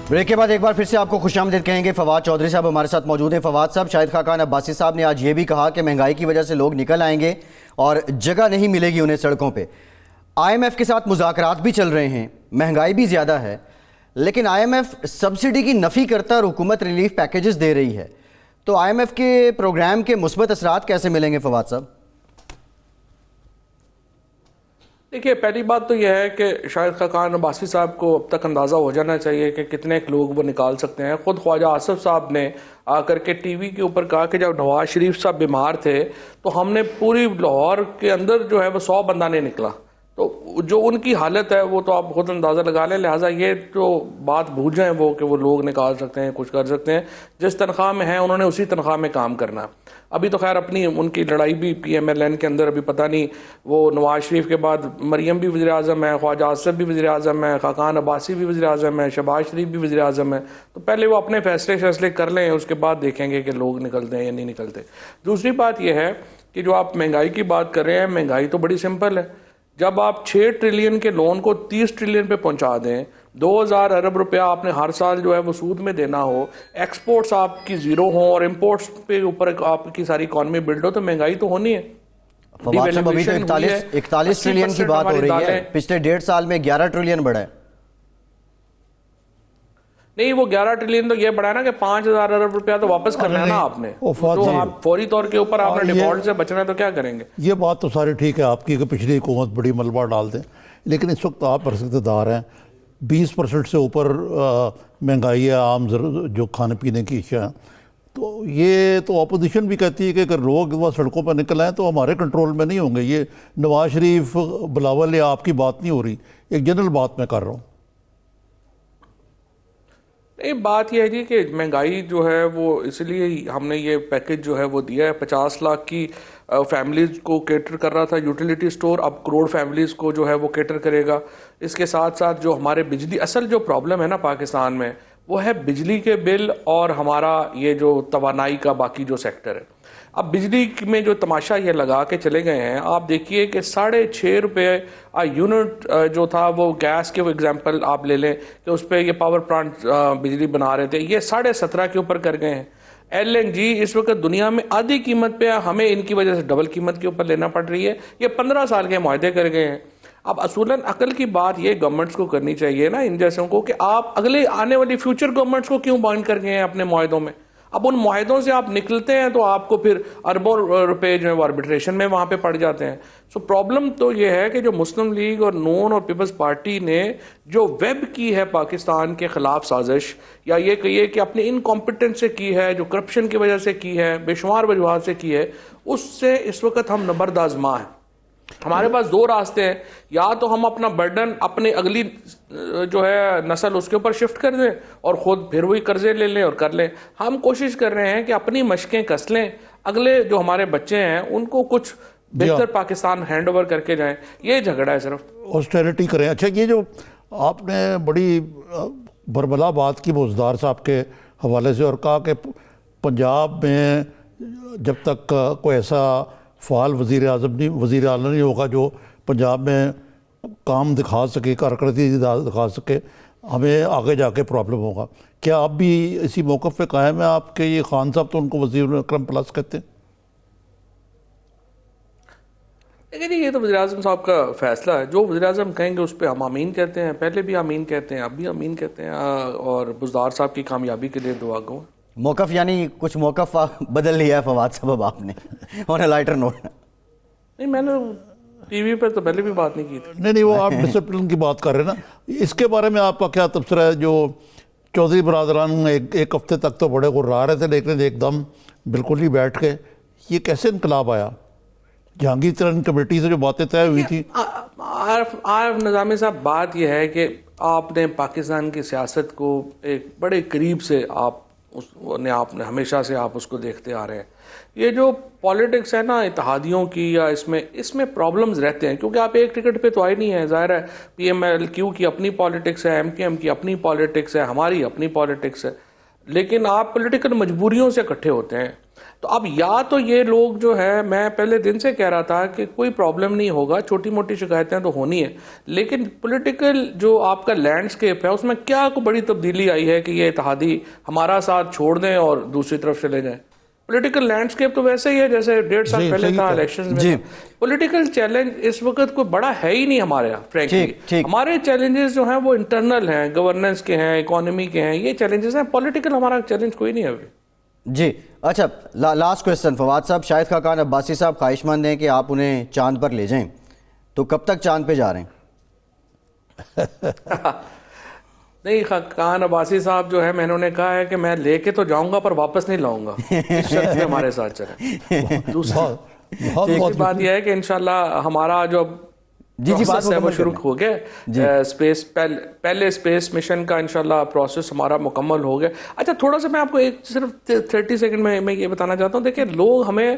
Speaker 1: بریک کے بعد ایک بار پھر سے آپ کو خوش آمدید کہیں گے. فواد چودھری صاحب ہمارے ساتھ موجود ہیں. فواد صاحب, شاہد خاقان عباسی صاحب نے آج یہ بھی کہا کہ مہنگائی کی وجہ سے لوگ نکل آئیں گے اور جگہ نہیں ملے گی انہیں سڑکوں پہ. آئی ایم ایف کے ساتھ مذاکرات بھی چل رہے ہیں, مہنگائی بھی زیادہ ہے, لیکن آئی ایم ایف سبسڈی کی نفی کرتا اور حکومت ریلیف پیکیجز دے رہی ہے. تو آئی ایم ایف کے پروگرام کے مثبت اثرات کیسے ملیں گے فواد صاحب؟
Speaker 3: دیکھیے پہلی بات تو یہ ہے کہ شاہد خاقان عباسی صاحب کو اب تک اندازہ ہو جانا چاہیے کہ کتنے لوگ وہ نکال سکتے ہیں. خود خواجہ آصف صاحب نے آ کر کے ٹی وی کے اوپر کہا کہ جب نواز شریف صاحب بیمار تھے تو ہم نے پوری لاہور کے اندر جو ہے وہ 100 بندہ نہیں نکلا. تو جو ان کی حالت ہے وہ تو آپ خود اندازہ لگا لیں. لہٰذا یہ تو بات بھول جائیں وہ کہ وہ لوگ نکال سکتے ہیں, کچھ کر سکتے ہیں. جس تنخواہ میں ہیں انہوں نے اسی تنخواہ میں کام کرنا. ابھی تو خیر اپنی ان کی لڑائی بھی پی ایم ایل این کے اندر ابھی پتہ نہیں, وہ نواز شریف کے بعد مریم بھی وزیر اعظم ہے, خواجہ آصف بھی وزیر اعظم ہے, خاقان عباسی بھی وزیر اعظم ہے, شہباز شریف بھی وزیر اعظم ہے. تو پہلے وہ اپنے فیصلے کر لیں, اس کے بعد دیکھیں گے کہ لوگ نکلتے ہیں یا نہیں نکلتے. دوسری بات یہ ہے کہ جو آپ مہنگائی کی بات کر رہے ہیں, مہنگائی تو بڑی سمپل ہے. جب آپ 6 ٹریلین کے لون کو 30 ٹریلین پہ پہنچا دیں, 2000 ارب روپیہ آپ نے ہر سال جو ہے وہ سود میں دینا ہو, ایکسپورٹس آپ کی زیرو ہوں اور امپورٹس پہ اوپر آپ کی ساری اکانومی بلڈ ہو, تو مہنگائی تو ہونی ہے.
Speaker 1: فواد صاحب ابھی تو 41 ٹریلین کی بات ہو رہی ہے, پچھلے 1.5 سال میں 11 ٹریلین بڑھا ہے.
Speaker 3: نہیں, وہ 11 ٹریلین تو یہ بڑھا ہے نا کہ 5000 ارب روپیہ تو واپس کرنا ہے نا آپ نے, تو آپ فوری طور کے اوپر آپ نے ڈیفالٹ سے بچنا ہے تو کیا کریں گے؟
Speaker 2: یہ بات تو ساری ٹھیک ہے آپ کی کہ پچھلی حکومت بڑی ملبہ ڈال دیں, لیکن اس وقت آپ اقتدار ہیں, 20% سے اوپر مہنگائی ہے عام جو کھانے پینے کی اشیاء ہیں, تو یہ تو اپوزیشن بھی کہتی ہے کہ اگر لوگ وہ سڑکوں پر نکل آئیں تو ہمارے کنٹرول میں نہیں ہوں گے. یہ نواز شریف بلاول یا آپ کی بات نہیں ہو رہی, ایک جنرل بات میں کر رہا ہوں.
Speaker 3: نہیں, بات یہ ہے جی کہ مہنگائی جو ہے وہ اس لیے ہم نے یہ پیکج جو ہے وہ دیا ہے. 50 لاکھ کی فیملیز کو کیٹر کر رہا تھا یوٹیلیٹی سٹور, اب کروڑ فیملیز کو جو ہے وہ کیٹر کرے گا. اس کے ساتھ ساتھ جو ہمارے بجلی, اصل جو پرابلم ہے نا پاکستان میں وہ ہے بجلی کے بل اور ہمارا یہ جو توانائی کا باقی جو سیکٹر ہے. اب بجلی میں جو تماشا یہ لگا کے چلے گئے ہیں, آپ دیکھیے کہ 6.5 روپے یونٹ جو تھا وہ گیس کے, وہ اگزامپل آپ لے لیں کہ اس پہ یہ پاور پلانٹ بجلی بنا رہے تھے, یہ 17.5 کے اوپر کر گئے ہیں. LNG اس وقت دنیا میں آدھی قیمت پہ, ہمیں ان کی وجہ سے ڈبل قیمت کے اوپر لینا پڑ رہی ہے. یہ 15 سال کے معاہدے کر گئے ہیں. اب اصولاً عقل کی بات یہ گورنمنٹس کو کرنی چاہیے نا ان جیسوں کو, کہ آپ اگلے آنے والی فیوچر گورنمنٹس کو کیوں بائنڈ کر گئے ہیں اپنے معاہدوں میں. اب ان معاہدوں سے آپ نکلتے ہیں تو آپ کو پھر اربوں روپے جو ہے وہ آربیٹریشن میں وہاں پہ پڑ جاتے ہیں. سو پرابلم تو یہ ہے کہ جو مسلم لیگ اور نون اور پیپلز پارٹی نے جو ویب کی ہے پاکستان کے خلاف سازش, یا یہ کہیے کہ اپنی انکمپیٹنس سے کی ہے, جو کرپشن کی وجہ سے کی ہے, بے شمار وجوہات سے کی ہے, اس سے اس وقت ہم نبرد آزما ہیں. ہمارے پاس 2 راستے ہیں, یا تو ہم اپنا برڈن اپنے اگلی جو ہے نسل اس کے اوپر شفٹ کر دیں اور خود پھر وہی قرضے لے لیں اور کر لیں. ہم کوشش کر رہے ہیں کہ اپنی مشقیں کس لیں, اگلے جو ہمارے بچے ہیں ان کو کچھ بہتر پاکستان ہینڈ اوور کر کے جائیں. یہ جھگڑا ہے صرف,
Speaker 2: آسٹیرٹی کریں. اچھا, یہ جو آپ نے بڑی بربلا بات کی بزدار صاحب کے حوالے سے, اور کہا کہ پنجاب میں جب تک کوئی ایسا فعال وزیر اعلیٰ نہیں ہوگا جو پنجاب میں کام دکھا سکے, کارکردگی دکھا سکے, ہمیں آگے جا کے پرابلم ہوگا. کیا آپ بھی اسی موقف پہ قائم ہیں آپ کے؟ یہ خان صاحب تو ان کو وزیر اکرم پلس کہتے ہیں.
Speaker 3: لیکن یہ تو وزیر اعظم صاحب کا فیصلہ ہے, جو وزیر اعظم کہیں گے اس پہ ہم آمین کہتے ہیں. پہلے بھی آمین کہتے ہیں, اب بھی آمین کہتے ہیں, اور بزدار صاحب کی کامیابی کے لیے دعا گو.
Speaker 1: موقف یعنی کچھ موقف بدل لیا ہے فواد صاحب آپ نے آن اے لائٹر نوٹ؟
Speaker 3: نہیں, میں نے ٹی وی پہ تو پہلے بھی بات نہیں کی تھی.
Speaker 2: نہیں, وہ آپ ڈسپلن کی بات کر رہے ہیں نا. اس کے بارے میں آپ کا کیا تبصرہ ہے؟ جو چودھری برادران ایک ہفتے تک تو بڑے غرا رہے تھے, لیکن ایک دم بالکل ہی بیٹھ کے, یہ کیسے انقلاب آیا؟ جہانگیر ترین کمیٹی سے جو باتیں طے ہوئی تھی.
Speaker 3: عارف نظامی صاحب, بات یہ ہے کہ آپ نے پاکستان کی سیاست کو ایک بڑے قریب سے آپ نے ہمیشہ سے آپ اس کو دیکھتے آ رہے ہیں. یہ جو پالیٹکس ہے نا اتحادیوں کی, یا اس میں پرابلمز رہتے ہیں, کیونکہ آپ ایک ٹکٹ پہ تو آئے نہیں ہیں. ظاہر ہے PMLQ کی اپنی پالیٹکس ہے, MKM کی اپنی پالیٹکس ہے, ہماری اپنی پالیٹکس ہے, لیکن آپ پولیٹیکل مجبوریوں سے اکٹھے ہوتے ہیں. تو اب یا تو یہ لوگ جو ہے, میں پہلے دن سے کہہ رہا تھا کہ کوئی پرابلم نہیں ہوگا, چھوٹی موٹی شکایتیں تو ہونی ہے, لیکن پولیٹیکل جو آپ کا لینڈسکیپ ہے اس میں کیا کوئی بڑی تبدیلی آئی ہے کہ یہ اتحادی ہمارا ساتھ چھوڑ دیں اور دوسری طرف چلے جائیں؟ پولیٹیکل لینڈسکیپ تو ویسے ہی ہے جیسے 1.5 سال پہلے تھا الیکشن میں. پولیٹیکل چیلنج اس وقت کوئی بڑا ہے ہی نہیں ہمارے یہاں. فرینکلی ہمارے چیلنجز جو ہیں وہ انٹرنل ہیں, گورننس کے ہیں, اکانومی کے ہیں, یہ چیلنجز ہیں. پولیٹیکل ہمارا چیلنج کوئی نہیں ہے ابھی.
Speaker 1: جی اچھا, لاسٹ کویسچن فواد صاحب. شاہد خاقان عباسی صاحب خواہش مند ہیں کہ آپ انہیں چاند پر لے جائیں, تو کب تک چاند پہ جا رہے ہیں؟
Speaker 3: نہیں, خاقان عباسی صاحب جو ہے, میں نے انہیں کہا ہے کہ میں لے کے تو جاؤں گا پر واپس نہیں لاؤں گا, اس شرط میں ہمارے ساتھ چلیں. دوسری بات یہ ہے کہ انشاءاللہ ہمارا جو پروسیس ہے وہ شروع ہو گیا. اسپیس پہلے اسپیس مشن کا انشاءاللہ پروسیس ہمارا مکمل ہو گیا. اچھا, تھوڑا سا میں آپ کو ایک صرف 30 سیکنڈ میں یہ بتانا چاہتا ہوں. دیکھیں, لوگ ہمیں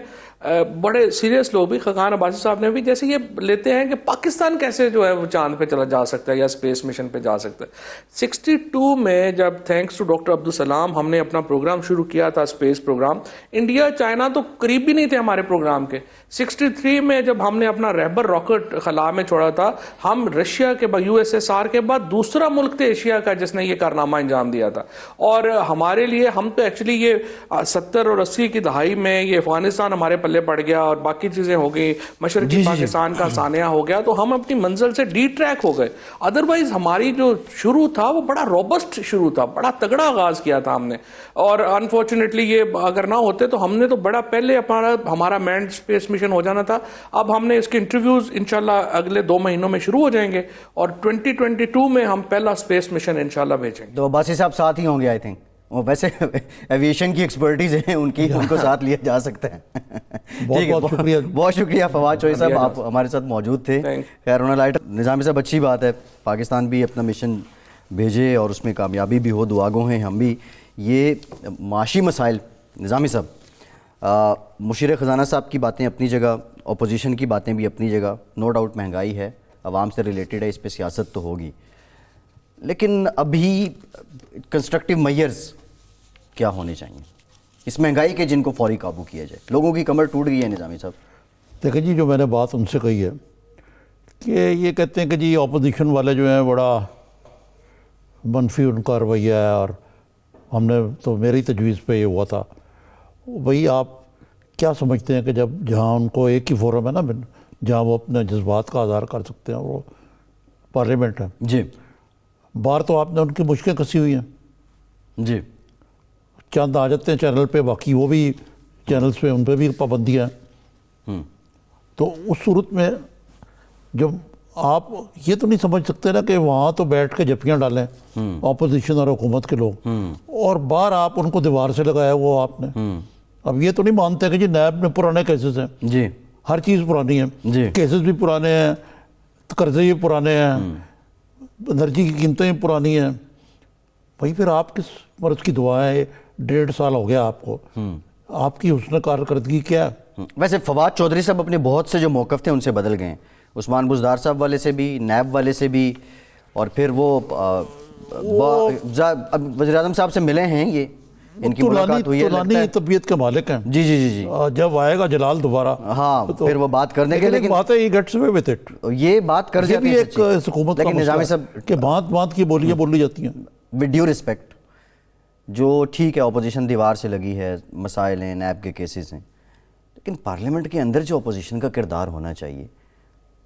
Speaker 3: بڑے سیریس لوگ بھی, خاقان عباسی صاحب نے بھی, جیسے یہ لیتے ہیں کہ پاکستان کیسے جو ہے وہ چاند پہ چلا جا سکتا ہے یا اسپیس مشن پہ جا سکتا ہے. 62 میں جب تھینکس ٹو ڈاکٹر عبدالسلام ہم نے اپنا پروگرام شروع کیا تھا, اسپیس پروگرام, انڈیا چائنا تو قریب بھی نہیں تھے ہمارے پروگرام کے. 63 میں جب ہم نے اپنا ریبر راکٹ خلا میں چھوڑا تھا. ہم رشیا کے بعد USSR کے بعد دوسرا ملک تھے ایشیا کا جس نے یہ کارنامہ انجام دیا تھا. اور ہمارے لیے ہم تو ایکچولی یہ 70 اور 80 کی دہائی میں یہ افغانستان ہمارے پلے پڑ گیا اور باقی چیزیں ہو گئی, مشرقی پاکستان کا سانحہ ہو گیا, تو ہم اپنی منزل سے ڈی ٹریک ہو گئے. ادروائز ہماری جو شروع تھا وہ بڑا روبسٹ شروع تھا, بڑا تگڑا آغاز کیا تھا ہم نے. اور انفارچونیٹلی یہ اگر نہ ہوتے تو ہم نے تو بڑا پہلے ہمارا مینڈ اسپیس مشن ہو جانا تھا. اب ہم نے اس کے انٹرویوز انشاءاللہ اگلے 2 مہینوں میں شروع ہو جائیں گے اور 2022 میں ہم پہلا اسپیس مشن انشاءاللہ بھیجیں گے.
Speaker 1: تو عباسی صاحب ساتھ ہی ہوں گے آئی تھنک, وہ ویسے ایویشن کی ایکسپرٹیز ہیں ان کی, ان کو ساتھ لیا جا سکتا ہے. ٹھیک ہے,
Speaker 2: شکریہ.
Speaker 1: بہت شکریہ فواد چوہی صاحب, آپ ہمارے ساتھ موجود تھے. خیر لائٹ نظامی صاحب, اچھی بات ہے پاکستان بھی اپنا مشن بھیجے اور اس میں کامیابی بھی ہو, دعا گو ہیں ہم بھی. یہ معاشی مسائل نظامی صاحب, مشیر خزانہ صاحب کی باتیں اپنی جگہ, اپوزیشن کی باتیں بھی اپنی جگہ, نو ڈاؤٹ مہنگائی ہے, عوام سے ریلیٹڈ ہے, اس پہ سیاست تو ہوگی, لیکن ابھی کنسٹرکٹیو میئرز کیا ہونے چاہیے اس مہنگائی کے جن کو فوری قابو کیا جائے؟ لوگوں کی کمر ٹوٹ گئی ہے نظامی صاحب.
Speaker 2: دیکھیں جی, جو میں نے بات ان سے کہی ہے کہ یہ کہتے ہیں کہ جی اپوزیشن والے جو ہیں بڑا منفی ان کا رویہ ہے, اور ہم نے تو میری تجویز پہ یہ ہوا تھا. بھئی آپ کیا سمجھتے ہیں کہ جہاں ان کو ایک ہی فورم ہے نا جہاں وہ اپنے جذبات کا اظہار کر سکتے ہیں, وہ پارلیمنٹ ہے.
Speaker 1: جی
Speaker 2: باہر تو آپ نے ان کی مشکیں کسی ہوئی ہیں,
Speaker 1: جی,
Speaker 2: چند آ جاتے ہیں چینل پہ, باقی وہ بھی چینلز پہ ان پہ بھی پابندیاں ہیں. تو اس صورت میں جب آپ یہ تو نہیں سمجھ سکتے نا کہ وہاں تو بیٹھ کے جھپیاں ڈالیں اپوزیشن اور حکومت کے لوگ, اور باہر آپ ان کو دیوار سے لگایا وہ آپ نے. اب یہ تو نہیں مانتے کہ جی نیب میں پرانے کیسز ہیں,
Speaker 1: جی,
Speaker 2: ہر چیز پرانی ہے,
Speaker 1: جی,
Speaker 2: کیسز بھی پرانے ہیں, قرضے بھی پرانے ہیں, انرجی کی قیمتیں بھی پرانی ہیں. بھائی پھر آپ کس مرض کی دعا ہے؟ 1.5 سال ہو گیا آپ کو, آپ کی حسن کارکردگی کیا ہے؟
Speaker 1: ویسے فواد چودھری صاحب اپنے بہت سے جو موقف تھے ان سے بدل گئے ہیں, عثمان بزدار صاحب والے سے بھی, نیب والے سے بھی, اور پھر وہ وزیر اعظم صاحب سے ملے ہیں, یہ ان کی ملاقات ہوئی ہے,
Speaker 2: طولانی طبیعت کے مالک ہیں.
Speaker 1: جی جی جی جی,
Speaker 2: جب آئے گا جلال دوبارہ
Speaker 1: ہاں پھر وہ بات کر دیں گے, لیکن
Speaker 2: بات ہے یہ گیٹس اوے وتھ اٹ,
Speaker 1: یہ بات کر
Speaker 2: یہ
Speaker 1: جاتے
Speaker 2: بھی
Speaker 1: ہیں
Speaker 2: ایک حکومت کا
Speaker 1: لیکن نظامی
Speaker 2: مسئلہ
Speaker 1: صاحب
Speaker 2: ہے کہ بات بات کی بولیاں بولی جاتی ہیں.
Speaker 1: ود ڈیو رسپیکٹ, جو ٹھیک ہے اپوزیشن دیوار سے لگی ہے, مسائل ہیں, نیب کے کیسز ہیں, لیکن پارلیمنٹ کے اندر جو اپوزیشن کا کردار ہونا چاہیے,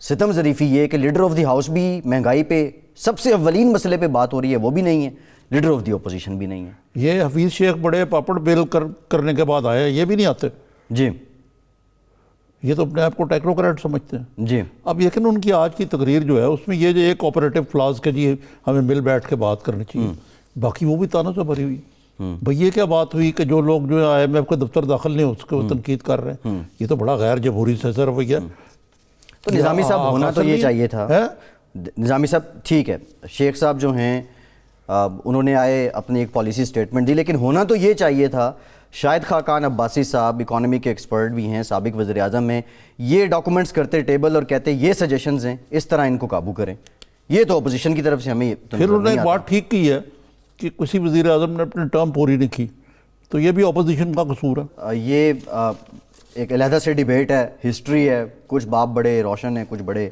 Speaker 1: ستم ظریفی یہ کہ لیڈر آف دی ہاؤس بھی مہنگائی پہ سب سے اولین مسئلے پہ بات ہو رہی ہے وہ بھی نہیں ہے, لیڈر آف دی اپوزیشن بھی نہیں ہے.
Speaker 2: یہ حفیظ شیخ بڑے پاپڑ بیل کرنے کے بعد آئے, یہ بھی نہیں آتے.
Speaker 1: جی,
Speaker 2: یہ تو اپنے آپ کو ٹیکنوکریٹ سمجھتے ہیں.
Speaker 1: جی,
Speaker 2: اب لیکن ان کی آج کی تقریر جو ہے اس میں یہ جو ایک آپریٹو فلاز کے جی ہمیں مل بیٹھ کے بات کرنی چاہیے, باقی وہ بھی تانوں سے بھری ہوئی. بھئی یہ کیا بات ہوئی کہ جو لوگ جو IMF کے دفتر داخل نہیں ہو سکے وہ تنقید کر رہے ہیں, یہ تو بڑا غیر جمہوری سے رویہ.
Speaker 1: تو نظامی صاحب ہونا تو یہ چاہیے تھا. نظامی صاحب ٹھیک ہے, شیخ صاحب جو ہیں انہوں نے آئے اپنی ایک پالیسی سٹیٹمنٹ دی, لیکن ہونا تو یہ چاہیے تھا شاہد خاقان عباسی صاحب اکانومی کے ایکسپرٹ بھی ہیں, سابق وزیر اعظم ہیں, یہ ڈاکومنٹس کرتے ٹیبل اور کہتے یہ سجیشنز ہیں, اس طرح ان کو قابو کریں. یہ تو اپوزیشن کی طرف سے ہمیں
Speaker 2: پھر انہوں نے ایک بات ٹھیک کی ہے کہ کسی وزیر اعظم نے اپنی ٹرم پوری نہیں کی, تو یہ بھی اپوزیشن کا قصور ہے.
Speaker 1: یہ ایک علیحدہ سے ڈیبیٹ ہے, ہسٹری ہے, کچھ باب بڑے روشن ہیں, کچھ بڑے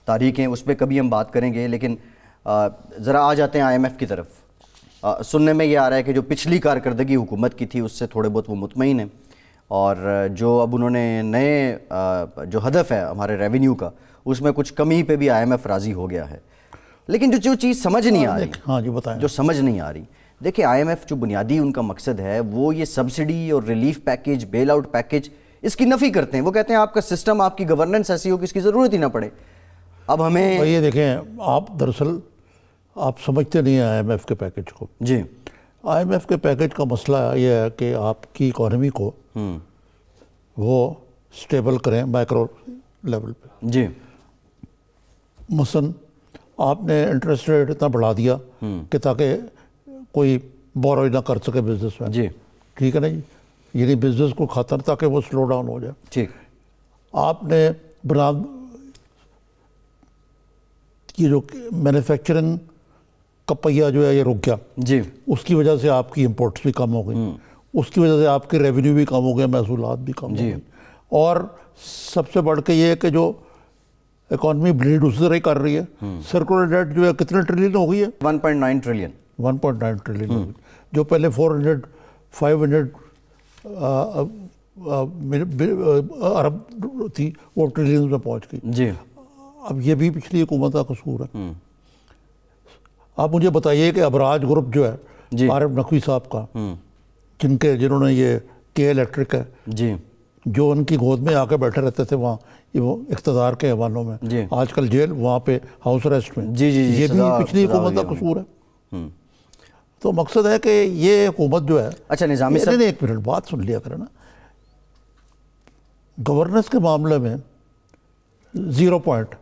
Speaker 1: تاریخ ہیں, اس پہ کبھی ہم بات کریں گے. لیکن ذرا آ جاتے ہیں IMF کی طرف. سننے میں یہ آ رہا ہے کہ جو پچھلی کارکردگی حکومت کی تھی اس سے تھوڑے بہت وہ مطمئن ہیں, اور جو اب انہوں نے نئے جو ہدف ہے ہمارے ریونیو کا اس میں کچھ کمی پہ بھی IMF راضی ہو گیا ہے. لیکن جو چیز سمجھ نہیں آ رہی,
Speaker 2: ہاں جی بتائیں,
Speaker 1: جو سمجھ نہیں آ رہی, دیکھیں IMF جو بنیادی ان کا مقصد ہے وہ یہ سبسڈی اور ریلیف پیکیج, بیل آؤٹ پیکیج, اس کی نفی کرتے ہیں. وہ کہتے ہیں آپ کا سسٹم, آپ کی گورننس ایسی ہو کہ اس کی ضرورت ہی نہ پڑے. اب ہمیں
Speaker 2: یہ دیکھیں, آپ دراصل آپ سمجھتے نہیں ہیں IMF کے پیکیج کو.
Speaker 1: جی,
Speaker 2: IMF کے پیکیج کا مسئلہ یہ ہے کہ آپ کی اکانومی کو وہ سٹیبل کریں مائکرو لیول پہ.
Speaker 1: جی,
Speaker 2: مثلا آپ نے انٹرسٹ ریٹ اتنا بڑھا دیا کہ تاکہ کوئی بورو نہ کر سکے بزنس میں.
Speaker 1: جی,
Speaker 2: ٹھیک ہے نا جی, یعنی بزنس کو خطر تاکہ وہ سلو ڈاؤن ہو جائے.
Speaker 1: ٹھیک.
Speaker 2: آپ نے یہ جو مینوفیکچرنگ کا پہیہ جو ہے یہ رک گیا.
Speaker 1: جی,
Speaker 2: اس کی وجہ سے آپ کی امپورٹس بھی کم ہو گئی, اس کی وجہ سے آپ کی ریونیو بھی کم ہو گیا, محصولات بھی کم ہو گئی. اور سب سے بڑھ کے یہ کہ جو اکانومی بلیڈ اسی طرح ہی کر رہی ہے. سرکولر ڈیٹ جو ہے کتنے ٹریلین ہو گئی ہے؟
Speaker 1: 1.9 ٹریلین.
Speaker 2: 1.9 ٹریلین ہو گئی, جو پہلے 500 ارب تھی وہ ٹریلین میں پہنچ گئی.
Speaker 1: جی.
Speaker 2: اب یہ بھی پچھلی حکومت کا قصور ہے. آپ مجھے بتائیے کہ ابراج گروپ جو ہے عارف نقوی صاحب کا, جنہوں نے یہ کے الیکٹرک ہے,
Speaker 1: جی,
Speaker 2: جو ان کی گود میں آ کے بیٹھے رہتے تھے وہاں وہ اقتدار کے حوالوں میں,
Speaker 1: جی,
Speaker 2: آج کل جیل, وہاں پہ ہاؤس اریسٹ میں.
Speaker 1: جی, جی,
Speaker 2: یہ بھی پچھلی حکومت کا قصور ہے. تو مقصد ہے کہ یہ حکومت جو ہے,
Speaker 1: اچھا نظامی صاحب,
Speaker 2: ایک منٹ بات سن لیا کریں نا, گورننس کے معاملے میں 0 پوائنٹ.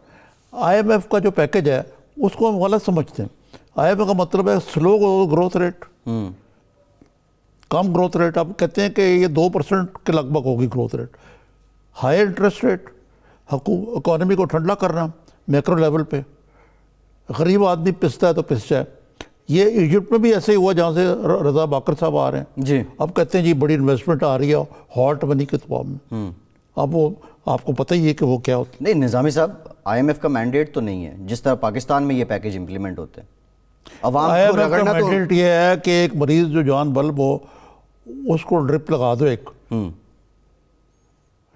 Speaker 2: آئی ایم ایف کا جو پیکج ہے اس کو ہم غلط سمجھتے ہیں. آئی ایم ایف کا مطلب ہے سلو گروتھ ریٹ, کم گروتھ ریٹ. آپ کہتے ہیں کہ یہ 2% کے لگ بھگ ہوگی growth rate. High interest rate, economy کو ٹھنڈا کرنا میکرو لیول پہ. غریب آدمی پستا ہے تو پس جائے. یہ ایجپٹ میں بھی ایسے ہی ہوا جہاں سے رضا باکر صاحب آ رہے ہیں.
Speaker 1: جی,
Speaker 2: اب کہتے ہیں جی بڑی انویسٹمنٹ آ رہی ہے ہاٹ منی کے طور میں. اب وہ آپ کو پتہ ہی ہے کہ وہ کیا ہوتا ہے.
Speaker 1: نہیں نظامی صاحب, آئی ایم ایف کا مینڈیٹ تو نہیں ہے جس طرح پاکستان میں یہ پیکج امپلیمنٹ ہوتے ہیں. عوام کو رگڑنا تو
Speaker 2: مینڈیٹ یہ ہے کہ ایک مریض جو جان بلب ہو اس کو ڈرپ لگا دو ایک,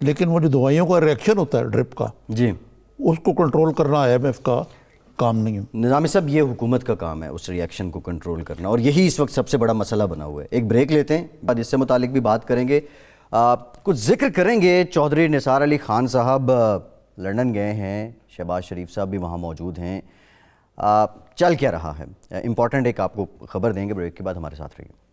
Speaker 2: لیکن وہ جو دوائیوں کا ریئیکشن ہوتا ہے ڈرپ کا,
Speaker 1: جی,
Speaker 2: اس کو کنٹرول کرنا آئی ایم ایف کا کام نہیں ہے.
Speaker 1: نظامی صاحب یہ حکومت کا کام ہے اس ریئیکشن کو کنٹرول کرنا, اور یہی اس وقت سب سے بڑا مسئلہ بنا ہوا ہے. ایک بریک لیتے ہیں, بعد اس سے متعلق بھی بات کریں گے. کچھ ذکر کریں گے. چودھری نثار علی خان صاحب لندن گئے ہیں, شہباز شریف صاحب بھی وہاں موجود ہیں. چل کیا رہا ہے امپورٹنٹ ایک آپ کو خبر دیں گے. بریک کے بعد ہمارے ساتھ رہیے.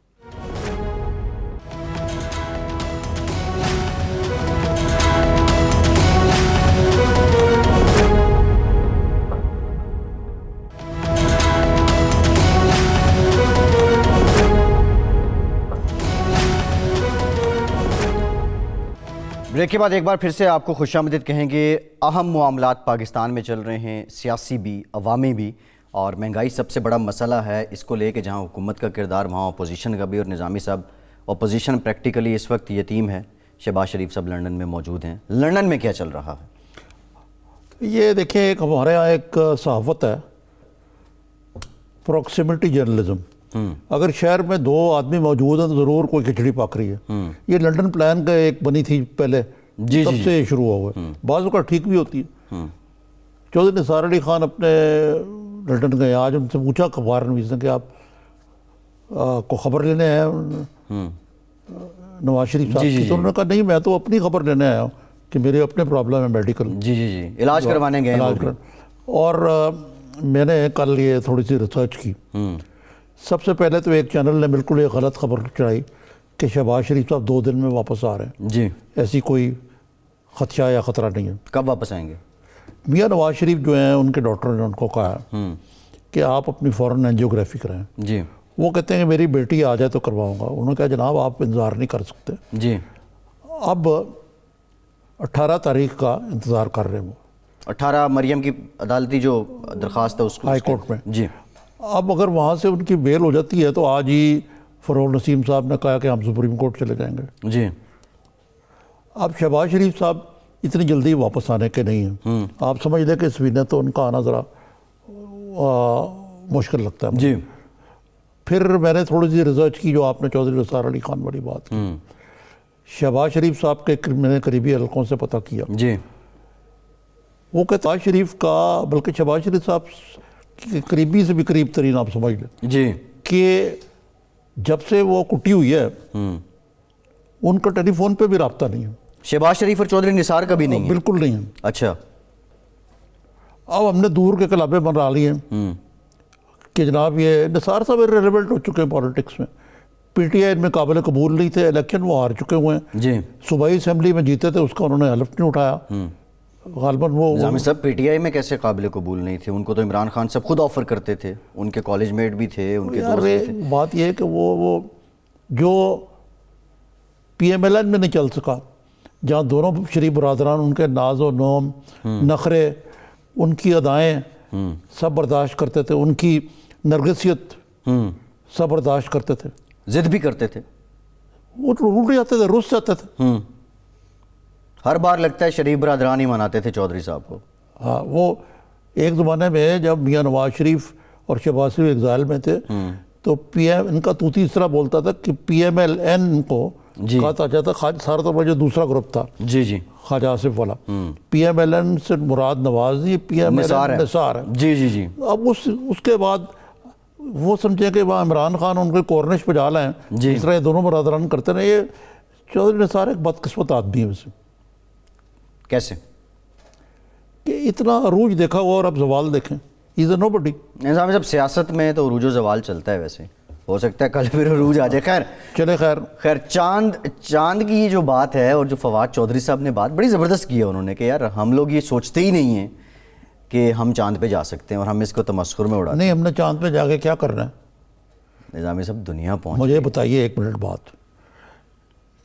Speaker 1: بریک کے بعد ایک بار پھر سے آپ کو خوش آمدید کہیں گے. اہم معاملات پاکستان میں چل رہے ہیں, سیاسی بھی, عوامی بھی, اور مہنگائی سب سے بڑا مسئلہ ہے. اس کو لے کے جہاں حکومت کا کردار وہاں اپوزیشن کا بھی. اور نظامی صاحب, اپوزیشن پریکٹیکلی اس وقت یتیم ہے. شہباز شریف صاحب لندن میں موجود ہیں. لندن میں کیا چل رہا ہے؟
Speaker 2: یہ دیکھیں, ایک ہمارے یہاں ایک صحافت ہے پروکسیمٹی جرنلزم. اگر شہر میں 2 آدمی موجود ہیں تو ضرور کوئی کھچڑی پک رہی ہے. یہ لنڈن پلان کا ایک بنی تھی پہلے, تب سے شروع ہوا ہے. بعض اوقات ٹھیک بھی ہوتی ہے. چودھری نثار علی خان اپنے لنڈن گئے. آج ان سے پوچھا فارن وزیر نے کہ آپ کو خبر لینے آئے نواز شریف صاحب کی؟ تو انہوں نے کہا نہیں, میں تو اپنی خبر لینے آیا ہوں کہ میرے اپنے پرابلم ہے میڈیکل.
Speaker 1: جی جی جی, علاج کروانے گئے ہیں.
Speaker 2: اور میں نے کل یہ تھوڑی سی ریسرچ کی. سب سے پہلے تو ایک چینل نے بالکل ایک غلط خبر چڑھائی کہ شہباز شریف صاحب 2 دن میں واپس آ رہے ہیں.
Speaker 1: جی,
Speaker 2: ایسی کوئی خدشہ یا خطرہ نہیں ہے.
Speaker 1: کب واپس آئیں گے؟
Speaker 2: میاں نواز شریف جو ہیں ان کے ڈاکٹر نے ان کو کہا کہ آپ اپنی فوراً اینجیوگرافی کرائیں.
Speaker 1: جی,
Speaker 2: وہ کہتے ہیں کہ میری بیٹی آ جائے تو کرواؤں گا. انہوں نے کہا جناب آپ انتظار نہیں کر سکتے.
Speaker 1: جی,
Speaker 2: اب 18 تاریخ کا انتظار کر رہے ہیں وہ.
Speaker 1: 18 مریم کی عدالتی جو درخواست ہے اس کو
Speaker 2: ہائی کورٹ میں.
Speaker 1: جی,
Speaker 2: اب اگر وہاں سے ان کی بیل ہو جاتی ہے تو آج ہی فروغ نسیم صاحب نے کہا کہ ہم سپریم کورٹ چلے جائیں گے.
Speaker 1: جی,
Speaker 2: اب شہباز شریف صاحب اتنی جلدی واپس آنے کے نہیں ہیں. آپ سمجھ لیں کہ اس مہینے تو ان کا آنا ذرا مشکل لگتا ہے.
Speaker 1: جی,
Speaker 2: پھر میں نے تھوڑی سی ریسرچ کی, جو آپ نے چودھری نثار علی خان والی بات کی. شہباز شریف صاحب کے میں نے قریبی حلقوں سے پتہ کیا.
Speaker 1: جی,
Speaker 2: وہ کہ شہباز شریف کا, بلکہ شہباز شریف صاحب قریبی سے بھی قریب ترین آپ سمجھ لیں
Speaker 1: جی,
Speaker 2: کہ جب سے وہ کٹی ہوئی ہے ان کا ٹیلی فون پہ بھی رابطہ نہیں ہے.
Speaker 1: شہباز شریف اور چودھری نثار کا بھی نہیں ہے؟
Speaker 2: بالکل نہیں ہے.
Speaker 1: اچھا,
Speaker 2: اب ہم نے دور کے کلابیں بنا لی ہیں کہ جناب یہ نثار صاحب ریلیونٹ ہو چکے ہیں پالیٹکس میں. پی ٹی آئی ان میں قابل قبول نہیں تھے. الیکشن وہ ہار چکے ہوئے ہیں.
Speaker 1: جی,
Speaker 2: صوبائی اسمبلی میں جیتے تھے, اس کا انہوں نے حلف نہیں اٹھایا. غالباً وہ
Speaker 1: نظامی صاحب پی ٹی آئی میں کیسے قابل قبول نہیں تھے؟ ان کو تو عمران خان صاحب خود آفر کرتے تھے, ان کے کالج میٹ بھی تھے, ان کے دوست بھی تھے.
Speaker 2: بات یہ ہے کہ وہ جو پی ایم ایل این میں نہیں چل سکا, جہاں دونوں شریف برادران ان کے ناز و نوم, نخرے, ان کی ادائیں سب برداشت کرتے تھے, ان کی نرگسیت سب برداشت کرتے تھے,
Speaker 1: ضد بھی کرتے تھے,
Speaker 2: وہ ٹوٹ جاتے تھے, رس جاتے تھے.
Speaker 1: ہر بار لگتا ہے شریف برادران ہی مناتے تھے چودھری صاحب کو.
Speaker 2: ہاں وہ ایک زمانے میں جب میاں نواز شریف اور شہباز شریف ایگزائل میں تھے تو پی ایم ان کا طوطی اس طرح بولتا تھا کہ پی ایم ایل این کو کہا جاتا خواجہ سارا تو جو دوسرا گروپ تھا
Speaker 1: جی جی
Speaker 2: خواجہ آصف والا، پی ایم ایل این سے مراد نواز نہیں، پی ایم ایل این نثار ہے۔
Speaker 1: جی جی جی
Speaker 2: اب اس کے بعد وہ سمجھیں کہ وہاں عمران خان ان کے کورنش پہ ڈالا ہیں،
Speaker 1: جی
Speaker 2: اس طرح یہ دونوں برادران کرتے رہے۔ یہ چودھری نثار ایک بدقسمت آدمی ہے ویسے،
Speaker 1: کیسے
Speaker 2: کہ اتنا عروج دیکھا ہوا اور اب زوال دیکھیں، از اے نو بڈی۔
Speaker 1: نظامی صاحب سیاست میں تو عروج و زوال چلتا ہے، ویسے ہو سکتا ہے کل پھر عروج آ جائے۔
Speaker 2: چلے
Speaker 1: خیر چاند کی یہ جو بات ہے اور جو فواد چودھری صاحب نے بات بڑی زبردست کی ہے انہوں نے کہ یار ہم لوگ یہ سوچتے ہی نہیں ہیں کہ ہم چاند پہ جا سکتے ہیں اور ہم اس کو تمسخر میں اڑاتے ہیں۔
Speaker 2: نہیں، ہم نے چاند پہ جا کے کیا کرنا ہے؟
Speaker 1: نظامی صاحب دنیا پہنچ
Speaker 2: مجھے بتائیے ایک منٹ بات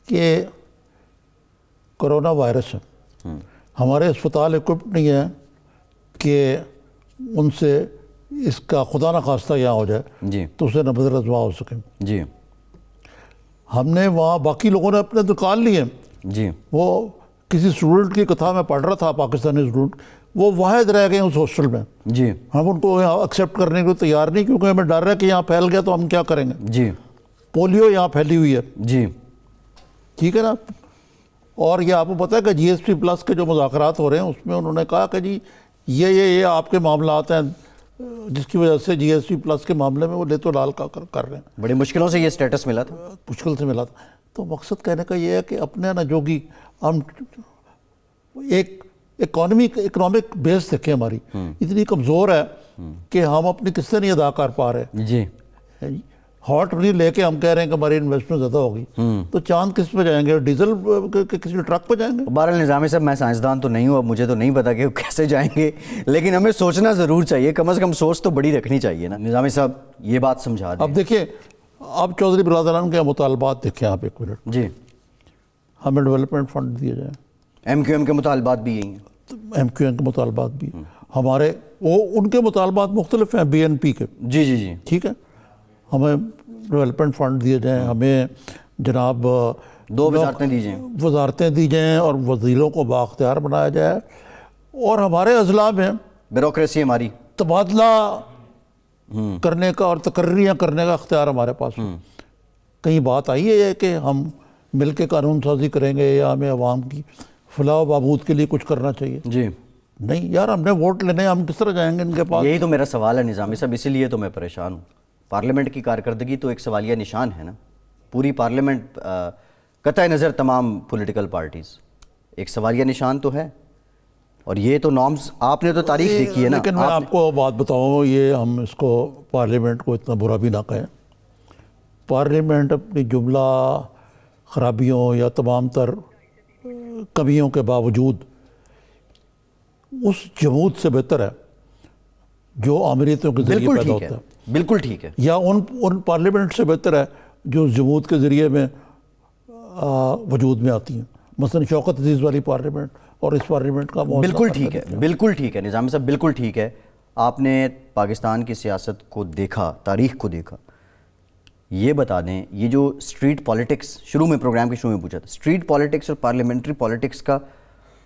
Speaker 2: کہ کرونا وائرس ہے، ہمارے اسپتال اکوپڈ نہیں ہے کہ ان سے اس کا خدا نہ خواستہ یہاں ہو جائے
Speaker 1: جی
Speaker 2: تو اسے نبض رضوا ہو سکے۔
Speaker 1: جی
Speaker 2: ہم نے وہاں باقی لوگوں نے اپنے دکان لیے،
Speaker 1: جی
Speaker 2: وہ کسی اسٹوڈنٹ کی کتھا میں پڑھ رہا تھا، پاکستانی اسٹوڈنٹ، وہ واحد رہ گئے اس ہاسٹل میں۔
Speaker 1: جی
Speaker 2: ہم ان کو یہاں ایکسیپٹ کرنے کو تیار نہیں، کیونکہ ہمیں ڈر ہے کہ یہاں پھیل گیا تو ہم کیا کریں گے۔
Speaker 1: جی
Speaker 2: پولیو یہاں پھیلی ہوئی ہے،
Speaker 1: جی
Speaker 2: ٹھیک ہے نا۔ اور یہ آپ کو پتہ ہے کہ جی ایس ٹی پلس کے جو مذاکرات ہو رہے ہیں اس میں انہوں نے کہا کہ جی یہ آپ کے معاملات ہیں جس کی وجہ سے جی ایس ٹی پلس کے معاملے میں وہ لے تو لال کر رہے ہیں۔
Speaker 1: بڑی مشکلوں سے یہ سٹیٹس ملا تھا،
Speaker 2: مشکل سے ملا تھا۔ تو مقصد کہنے کا یہ ہے کہ اپنے نا جوگی ہم ایک اکنامک بیس دیکھیں، ہماری اتنی کمزور ہے کہ ہم اپنی قسطیں نہیں ادا کر پا رہے۔
Speaker 1: جی
Speaker 2: ہاٹ نہیں لے کے ہم کہہ رہے ہیں کہ ہماری انویسٹمنٹ زیادہ ہوگی، تو چاند کس پہ جائیں گے؟ ڈیزل کے کسی ٹرک پہ جائیں گے؟
Speaker 1: بہرحال نظامی صاحب میں سائنسدان تو نہیں ہوں، اب مجھے تو نہیں پتا کہ وہ کیسے جائیں گے، لیکن ہمیں سوچنا ضرور چاہیے، کم از کم سوچ تو بڑی رکھنی چاہیے نا۔ نظامی صاحب یہ بات سمجھا دیں۔
Speaker 2: اب دیکھیں، اب چودھری برادران کے مطالبات دیکھیں آپ ایک منٹ۔
Speaker 1: جی
Speaker 2: ہمیں ڈیولپمنٹ فنڈ دیے جائیں،
Speaker 1: ایم کیو ایم کے مطالبات بھی یہی ہیں،
Speaker 2: ایم کیو ایم کے مطالبات بھی ہمارے، وہ ان کے مطالبات مختلف ہیں بی این پی کے،
Speaker 1: جی جی جی
Speaker 2: ٹھیک ہے۔ ہمیں ڈیولپمنٹ فنڈ دیے جائیں، ہمیں جناب
Speaker 1: 2 وزارتیں دی جائیں،
Speaker 2: وزارتیں دی جائیں اور وزیروں کو بااختیار بنایا جائے، اور ہمارے اضلاع میں
Speaker 1: بیوروکریسی ہماری
Speaker 2: تبادلہ کرنے کا اور تقرریاں کرنے کا اختیار ہمارے پاس ہو۔ کہیں بات آئی ہے کہ ہم مل کے قانون سازی کریں گے یا ہمیں عوام کی فلاح و بہبود کے لیے کچھ کرنا چاہیے؟
Speaker 1: جی
Speaker 2: نہیں یار، ہم نے ووٹ لینے، ہم کس طرح جائیں گے ان کے پاس؟
Speaker 1: یہی تو میرا سوال ہے نظامی صاحب، اسی لیے تو میں پریشان ہوں۔ پارلیمنٹ کی کارکردگی تو ایک سوالیہ نشان ہے نا، پوری پارلیمنٹ قطع نظر تمام پولیٹیکل پارٹیز ایک سوالیہ نشان تو ہے، اور یہ تو نارمز آپ نے تو تاریخ دیکھی ہے نا۔
Speaker 2: لیکن میں آپ کو بات بتاؤں، یہ ہم اس کو پارلیمنٹ کو اتنا برا بھی نہ کہیں۔ پارلیمنٹ اپنی جملہ خرابیوں یا تمام تر کمیوں کے باوجود اس جمود سے بہتر ہے جو آمریتوں کے ذریعے پیدا ہوتا ہے،
Speaker 1: بالکل ٹھیک ہے،
Speaker 2: یا ان پارلیمنٹ سے بہتر ہے جو جمود کے ذریعے میں وجود میں آتی ہیں، مثلا شوکت عزیز والی پارلیمنٹ اور اس پارلیمنٹ کا موازنہ۔
Speaker 1: بالکل ٹھیک ہے، بالکل ٹھیک ہے نظامی صاحب، بالکل ٹھیک ہے۔ آپ نے پاکستان کی سیاست کو دیکھا، تاریخ کو دیکھا، یہ بتا دیں یہ جو اسٹریٹ پالیٹکس شروع میں پروگرام کے شروع میں پوچھا تھا، اسٹریٹ پالیٹکس اور پارلیمنٹری پالیٹکس کا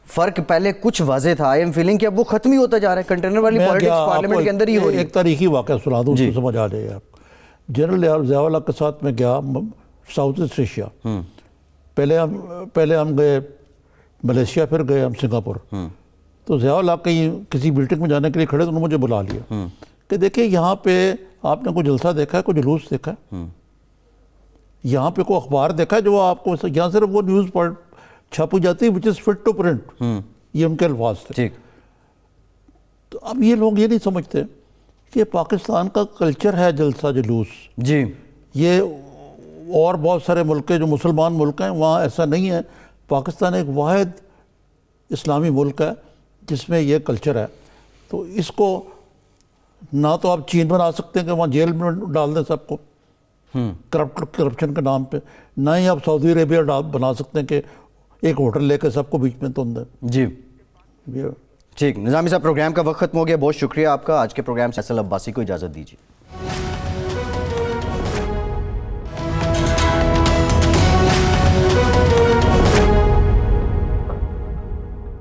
Speaker 1: فرق پہلے کچھ واضح تھا، آئی ایم فیلنگ کہ اب وہ ختم ہی ہوتا جا رہا ہے، کنٹینر والی پالیٹکس پارلیمنٹ کے اندر ہی ہو رہی ہے۔
Speaker 2: ایک تاریخی واقعہ سنا دوں، اس کو سمجھ آ جائے گا آپ۔ جنرل ضیاء الحق کے ساتھ میں گیا ساؤتھ ایسٹ ایشیا، پہلے ہم گئے ملیشیا، پھر گئے ہم سنگاپور۔ تو ضیاء الحق کہیں کسی میٹنگ میں جانے کے لیے کھڑے تو انہوں نے مجھے بلا لیا کہ دیکھیں یہاں پہ آپ نے کوئی جلسہ دیکھا ہے، کوئی جلوس دیکھا ہے، یہاں پہ کوئی اخبار دیکھا ہے جو آپ کو، یہاں صرف وہ نیوز چھاپی جاتی ہے which is fit to print، یہ ان کے الفاظ تھے۔
Speaker 1: ٹھیک،
Speaker 2: تو اب یہ لوگ یہ نہیں سمجھتے کہ پاکستان کا کلچر ہے جلسہ جلوس۔
Speaker 1: جی
Speaker 2: یہ اور بہت سارے ملک جو مسلمان ملک ہیں وہاں ایسا نہیں ہے، پاکستان ایک واحد اسلامی ملک ہے جس میں یہ کلچر ہے۔ تو اس کو نہ تو آپ چین بنا سکتے ہیں کہ وہاں جیل میں ڈال دیں سب کو کرپشن کے نام پہ، نہ ہی آپ سعودی عربیہ بنا سکتے ہیں کہ ایک ہوٹل لے کے سب کو بیچ میں تن دیں۔
Speaker 1: جی ٹھیک، نظامی صاحب پروگرام کا وقت ختم ہو گیا، بہت شکریہ آپ کا۔ آج کے پروگرام فیصل عباسی کو اجازت دیجیے۔